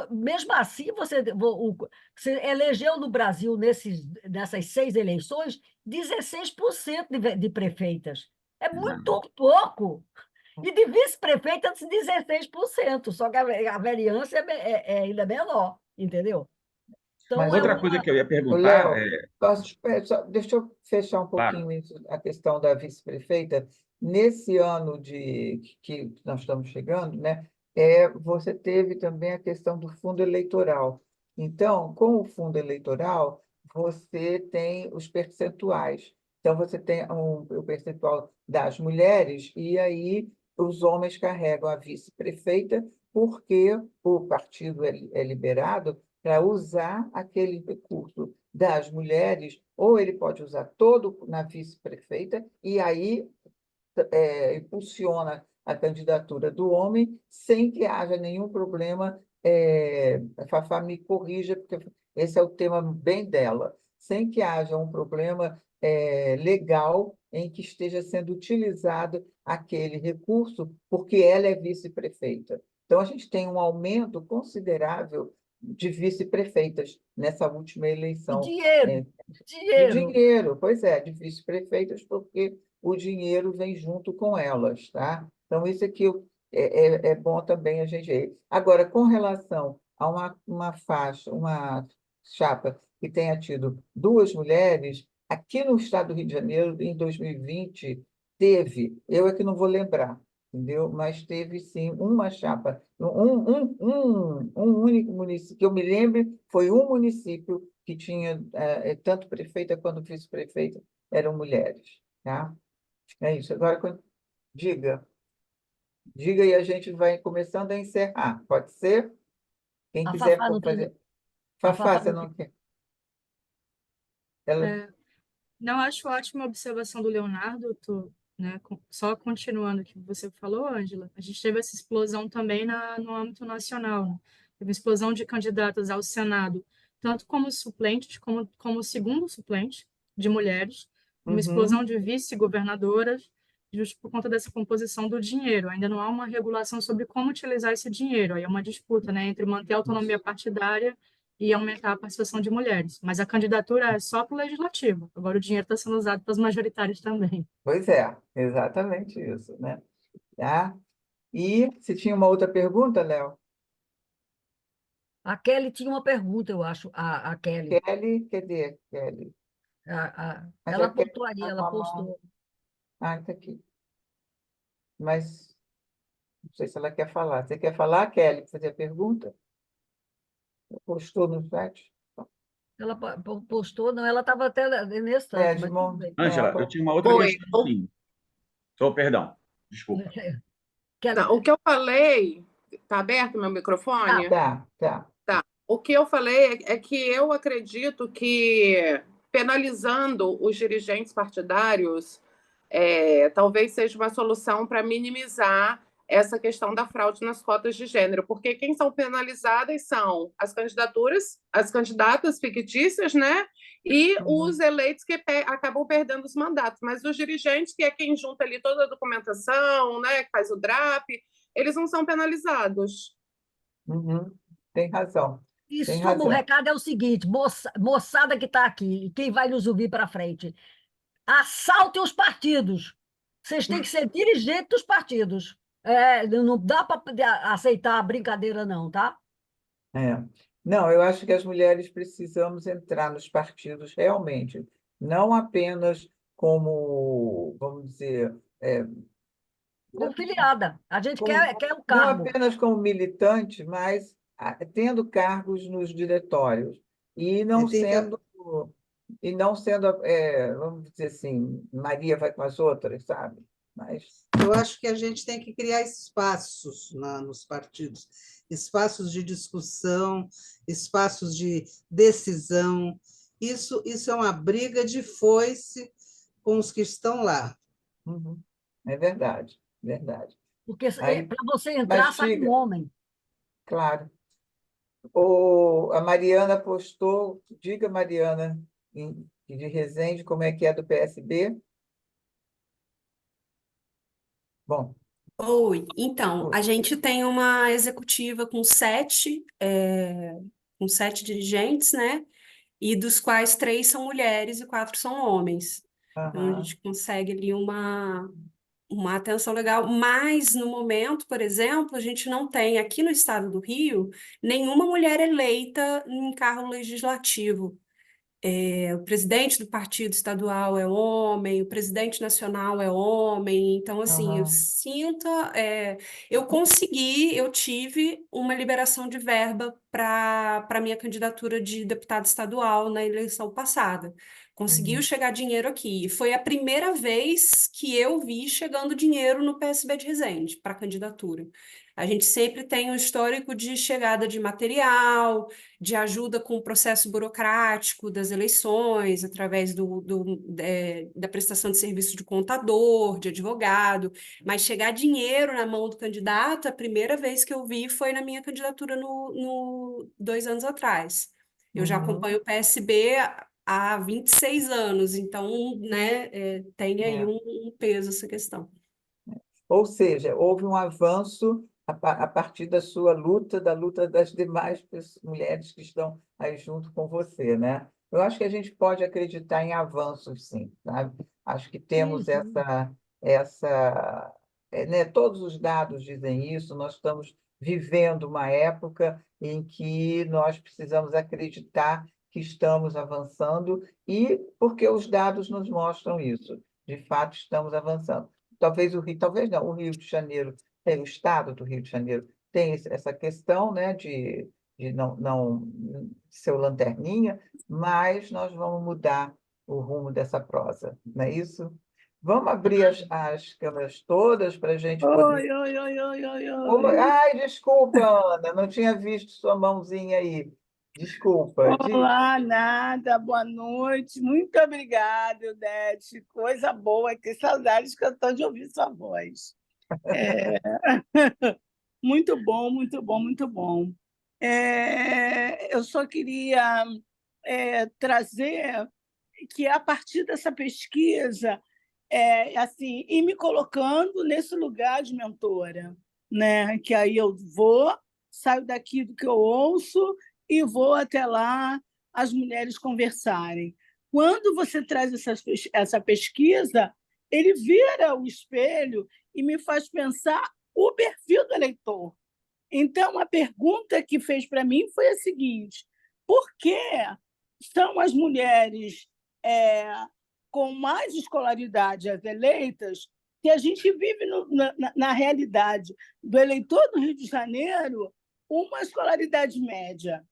Mesmo assim, você elegeu no Brasil, nessas 6 eleições, 16% de prefeitas. É muito pouco. E de vice-prefeitas, 16%. Só que a variância é ainda menor, entendeu? Então, Mas, é Outra uma. coisa que eu ia o perguntar Léo, deixa eu fechar um claro, pouquinho isso, a questão da vice-prefeita. Nesse ano que nós estamos chegando, né, você teve também a questão do fundo eleitoral. Então, com o fundo eleitoral, você tem os percentuais. Então, você tem o percentual das mulheres, e aí os homens carregam a vice-prefeita, porque o partido é liberado para usar aquele recurso das mulheres, ou ele pode usar todo na vice-prefeita, e aí impulsiona a candidatura do homem sem que haja nenhum problema. A Fafá me corrija, porque esse é o tema bem dela, sem que haja um problema legal em que esteja sendo utilizado aquele recurso, porque ela é vice-prefeita. Então, a gente tem um aumento considerável de vice-prefeitas nessa última E eleição. dinheiro, De dinheiro. dinheiro, pois é, de vice-prefeitas, porque o dinheiro vem junto com elas, tá? Então, isso aqui é bom também a gente ver. Agora, com relação a uma faixa, uma chapa que tenha tido duas mulheres, aqui no estado do Rio de Janeiro, em 2020, teve, eu é que não vou lembrar, entendeu? Mas teve sim uma chapa, um único município, que eu me lembre, foi um município que tinha tanto prefeita quanto vice-prefeita eram mulheres, tá? É isso. Agora, diga, diga e a gente vai começando a encerrar. Pode ser? Quem A quiser Fafá não tem. fazer. A Fafá, Fafá você não tem. não quer? Ela... É, não, acho ótima a observação do Leonardo, né, só continuando o que você falou, Ângela, a gente teve essa explosão também no âmbito nacional, né? Teve uma explosão de candidatas ao Senado, tanto como suplentes, como segundo suplente de mulheres, uma explosão Uhum. de vice-governadoras, justo por conta dessa composição do dinheiro. Ainda não há uma regulação sobre como utilizar esse dinheiro, aí é uma disputa, né, entre manter a autonomia partidária e aumentar a participação de mulheres. Mas a candidatura é só para o legislativo. Agora o dinheiro está sendo usado para as majoritárias também. Pois é, exatamente isso, né? Tá? E se tinha uma outra pergunta, Léo? A Kelly tinha uma pergunta, eu acho, a Kelly. Kelly, cadê Kelly? Mas Ela a Kelly apontou aí, está com ela a mão. postou. Ah, está aqui. Mas não sei se ela quer falar. Você quer falar, Kelly? Fazer a pergunta? Postou no chat? Ela postou, não, ela estava até nesse É, tanto, de mas tudo mão. bem. Ângela, eu tinha uma outra Oi. questão, sim. Oh, perdão, desculpa. Kelly, Não, o que eu falei, tá aberto meu ah, microfone? Tá, tá. Tá. O que eu falei é que eu acredito que penalizando os dirigentes partidários talvez seja uma solução para minimizar essa questão da fraude nas cotas de gênero, porque quem são penalizadas são as candidaturas, as candidatas fictícias, né? E Uhum. os eleitos que acabam perdendo os mandatos. Mas os dirigentes, que é quem junta ali toda a documentação, né, que faz o DRAP, eles não são penalizados. Uhum. Tem razão, em tem suma, o razão. recado é o seguinte, moçada que está aqui, e quem vai nos ouvir para frente, assaltem os partidos. Vocês têm que ser dirigente dos partidos. Não dá para aceitar a brincadeira, não, tá? É. Não, eu acho que as mulheres precisamos entrar nos partidos realmente, não apenas como, vamos dizer, Confiliada. A gente como, quer o não cargo. apenas como militante, mas tendo cargos nos diretórios e não Tem que sendo e não sendo, vamos dizer assim, Maria vai com as outras, sabe? Mas, Eu acho que a gente tem que criar espaços nos partidos, espaços de discussão, espaços de decisão. Isso é uma briga de foice com os que estão lá. uhum, é verdade, verdade. Porque Aí, para você entrar, mas sai um diga, homem. claro. A Mariana postou, diga, Mariana, de Resende, como é que é do PSB? Bom, Oi, então, oi. a gente tem uma executiva com sete dirigentes, né? E dos quais 3 são mulheres e 4 são homens. Então, a Aham, gente consegue ali uma atenção legal, mas no momento, por exemplo, a gente não tem aqui no estado do Rio nenhuma mulher eleita em cargo legislativo. O presidente do partido estadual é homem, o presidente nacional é homem, então, assim, aham, eu tive uma liberação de verba para minha candidatura de deputado estadual na eleição passada. Conseguiu uhum, chegar dinheiro aqui. E foi a primeira vez que eu vi chegando dinheiro no PSB de Resende para candidatura. A gente sempre tem um histórico de chegada de material, de ajuda com o processo burocrático das eleições, através da prestação de serviço de contador, de advogado, mas chegar dinheiro na mão do candidato, a primeira vez que eu vi foi na minha candidatura no 2 anos atrás. Eu já uhum, acompanho o PSB há 26 anos, então, né, tem aí é. um peso essa questão. Ou seja, houve um avanço a partir da sua luta, da luta das demais mulheres que estão aí junto com você, né? Eu acho que a gente pode acreditar em avanços, sim, sabe? Acho que temos Uhum. né, todos os dados dizem isso, nós estamos vivendo uma época em que nós precisamos acreditar que estamos avançando e porque os dados nos mostram isso. De fato, estamos avançando. Talvez o Rio, talvez não, o Rio de Janeiro, o estado do Rio de Janeiro tem essa questão, né, de não ser o lanterninha, mas nós vamos mudar o rumo dessa prosa, não é isso? Vamos abrir as câmeras todas para a gente poder. Oi, oi, oi, oi, oi, Oi, oi. ai, desculpa, Ana, não tinha visto sua mãozinha aí. Desculpa. Olá, nada, boa noite. Muito obrigada, Eudete. Coisa boa, que saudades que eu estou de ouvir sua voz. É, muito bom, muito bom, muito bom. Eu só queria trazer que, a partir dessa pesquisa, assim, ir me colocando nesse lugar de mentora, né? Que aí eu vou, saio daqui do que eu ouço e vou até lá as mulheres conversarem. Quando você traz essa pesquisa, ele vira o espelho e me faz pensar o perfil do eleitor. Então, a pergunta que fez para mim foi a seguinte: por que são as mulheres com mais escolaridade as eleitas, que a gente vive na realidade do eleitor do Rio de Janeiro uma escolaridade média?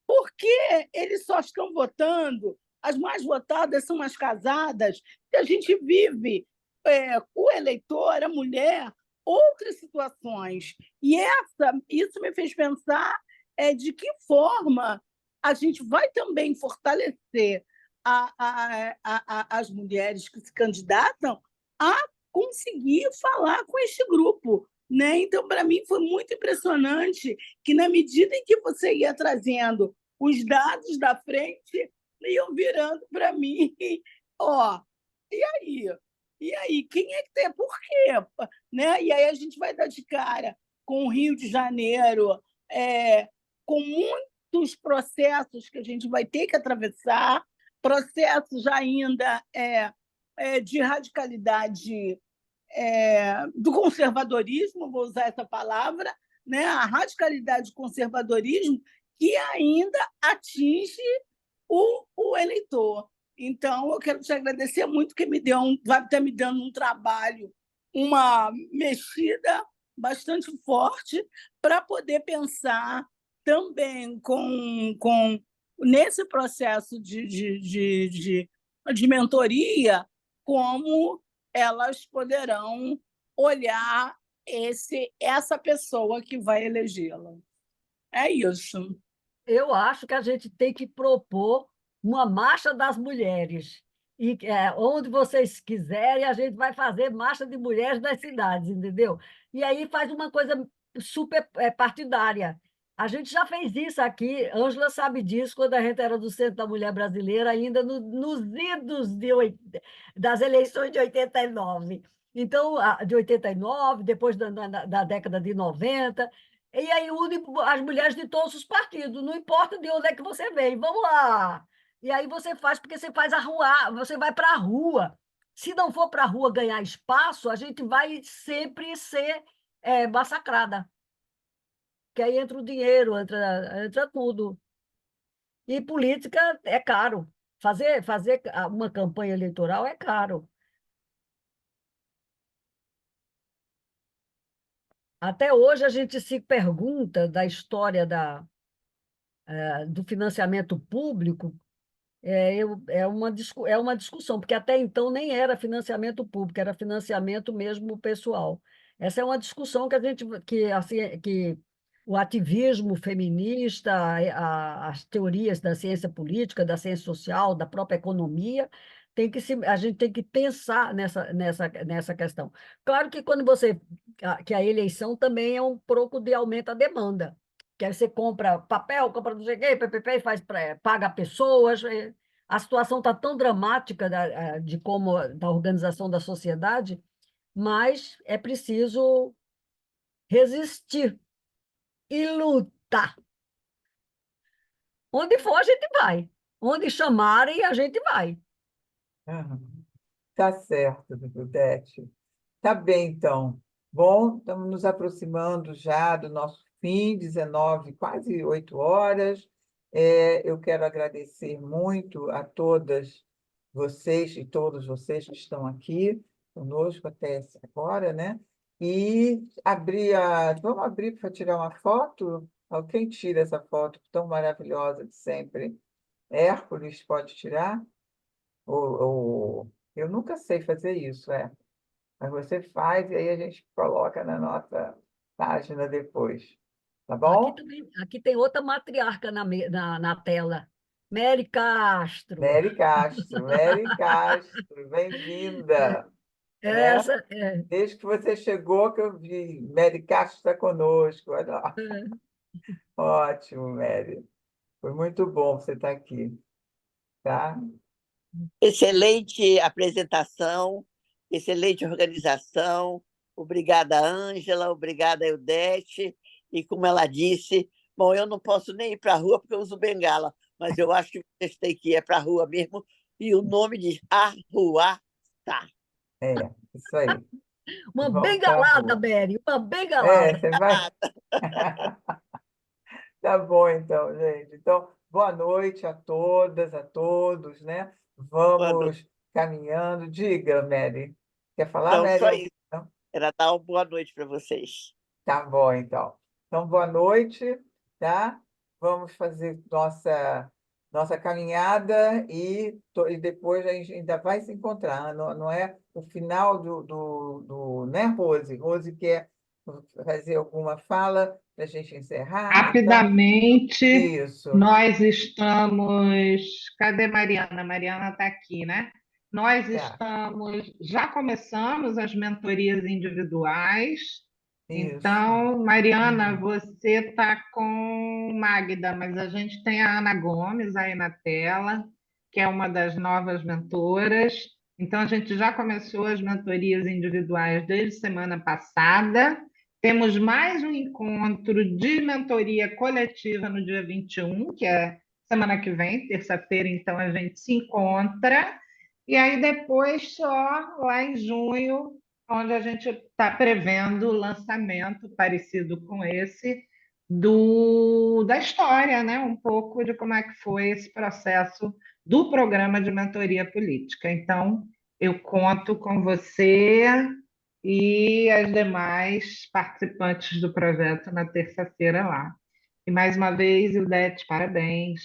Por que eles só estão votando? As mais votadas são as casadas, que a gente vive, o eleitor, a mulher, outras situações. E isso me fez pensar de que forma a gente vai também fortalecer as mulheres que se candidatam a conseguir falar com este grupo. Né? Então, para mim, foi muito impressionante que, na medida em que você ia trazendo os dados da frente, iam virando para mim, ó, e aí? E aí? Quem é que tem? Por quê? Né? E aí a gente vai dar de cara com o Rio de Janeiro, com muitos processos que a gente vai ter que atravessar, processos ainda de radicalidade do conservadorismo, vou usar essa palavra, né? A radicalidade do conservadorismo que ainda atinge o eleitor. Então, eu quero te agradecer muito, que vai estar me dando um trabalho, uma mexida bastante forte para poder pensar também com nesse processo de mentoria, como elas poderão olhar essa pessoa que vai elegê-la. É isso. Eu acho que a gente tem que propor uma marcha das mulheres. E onde vocês quiserem, a gente vai fazer marcha de mulheres das cidades, entendeu? E aí faz uma coisa super partidária. A gente já fez isso aqui, Ângela sabe disso, quando a gente era do Centro da Mulher Brasileira, ainda nos idos das eleições de 89. Então, de 89, depois da década de 90. E aí une as mulheres de todos os partidos, não importa de onde é que você vem, vamos lá. E aí você faz, porque você faz a rua, você vai para a rua. Se não for para a rua ganhar espaço, a gente vai sempre ser massacrada. Que aí entra o dinheiro, entra tudo. E política é caro. Fazer uma campanha eleitoral é caro. Até hoje a gente se pergunta da história do financiamento público. É uma discussão, porque até então nem era financiamento público, era financiamento mesmo pessoal. Essa é uma discussão que o ativismo feminista, as teorias da ciência política, da ciência social, da própria economia, a gente tem que pensar nessa questão. Claro que que a eleição também é um pouco de aumento da demanda, que aí você compra papel, compra não sei o quê, PPP, paga pessoas. A situação está tão dramática de como da organização da sociedade, mas é preciso resistir e lutar. Onde for, a gente vai. Onde chamarem, a gente vai. Tá certo, Dudete. Tá bem, então. Bom, estamos nos aproximando já do nosso fim, 19, quase 8 horas. Eu quero agradecer muito a todas vocês e todos vocês que estão aqui conosco até agora, né? E vamos abrir para tirar uma foto? Quem tira essa foto tão maravilhosa de sempre? Hércules pode tirar? Eu nunca sei fazer isso, mas você faz e aí a gente coloca na nossa página depois. Tá bom? Aqui tem outra matriarca na tela. Mary Castro. Mary Castro, bem-vinda. Né? Essa é. Desde que você chegou que eu vi, Mary Castro está conosco. Olha lá. Ótimo, Mary. Foi muito bom você estar aqui. Tá? Excelente apresentação, excelente organização. Obrigada, Ângela, obrigada, Eudete. E como ela disse, bom, eu não posso nem ir para a rua porque eu uso bengala, mas eu acho que vocês têm que ir para a rua mesmo. E o nome diz Arruaçá. Isso aí. Uma Vamos bengalada, Mary, uma bengalada. você vai. Tá bom, então, gente. Então, boa noite a todas, a todos, né? Vamos caminhando. Diga, Mary. Quer falar, Não, Mary? só isso. Era dar uma boa noite para vocês. Tá bom, então. Então, boa noite, tá? Vamos fazer nossa caminhada e depois a gente ainda vai se encontrar. Não é o final né, Rose? Rose quer fazer alguma fala para a gente encerrar? Rapidamente, Isso. nós estamos. Cadê Mariana? Mariana está aqui, né? Nós já começamos as mentorias individuais. Isso. Então, Mariana, você está com Magda, mas a gente tem a Ana Gomes aí na tela, que é uma das novas mentoras. Então, a gente já começou as mentorias individuais desde semana passada. Temos mais um encontro de mentoria coletiva no dia 21, que é semana que vem, terça-feira, então a gente se encontra. E aí depois só lá em junho, onde a gente está prevendo o lançamento parecido com esse da história, né? Um pouco de como é que foi esse processo do programa de mentoria política. Então, eu conto com você e as demais participantes do projeto na terça-feira lá. E mais uma vez, Ildete, parabéns.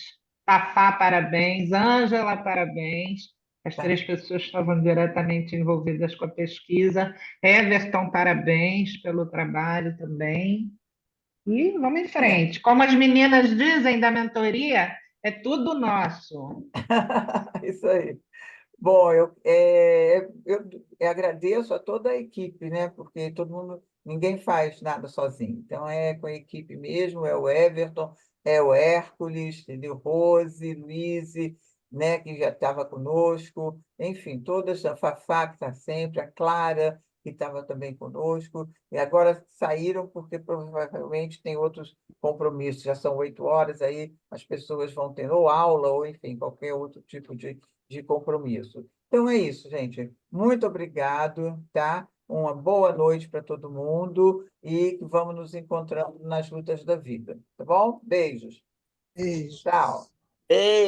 Fafá, parabéns. Ângela, parabéns. As Tá. 3 pessoas estavam diretamente envolvidas com a pesquisa. Everton, parabéns pelo trabalho também. E vamos em frente. Como as meninas dizem da mentoria, é tudo nosso. Isso aí. Bom, eu agradeço a toda a equipe, né? Porque todo mundo, ninguém faz nada sozinho. Então, é com a equipe mesmo, é o Everton, é o Hércules, entendeu? Rose, Luíse, né? Que já estava conosco, enfim, todas, a Fafá, que está sempre, a Clara, que estava também conosco, e agora saíram porque provavelmente tem outros compromissos, já são 8 horas, aí as pessoas vão ter ou aula, ou enfim, qualquer outro tipo de compromisso. Então é isso, gente. Muito obrigado, tá? Uma boa noite para todo mundo e vamos nos encontrando nas lutas da vida, tá bom? Beijos. Beijo. Tchau. Ei,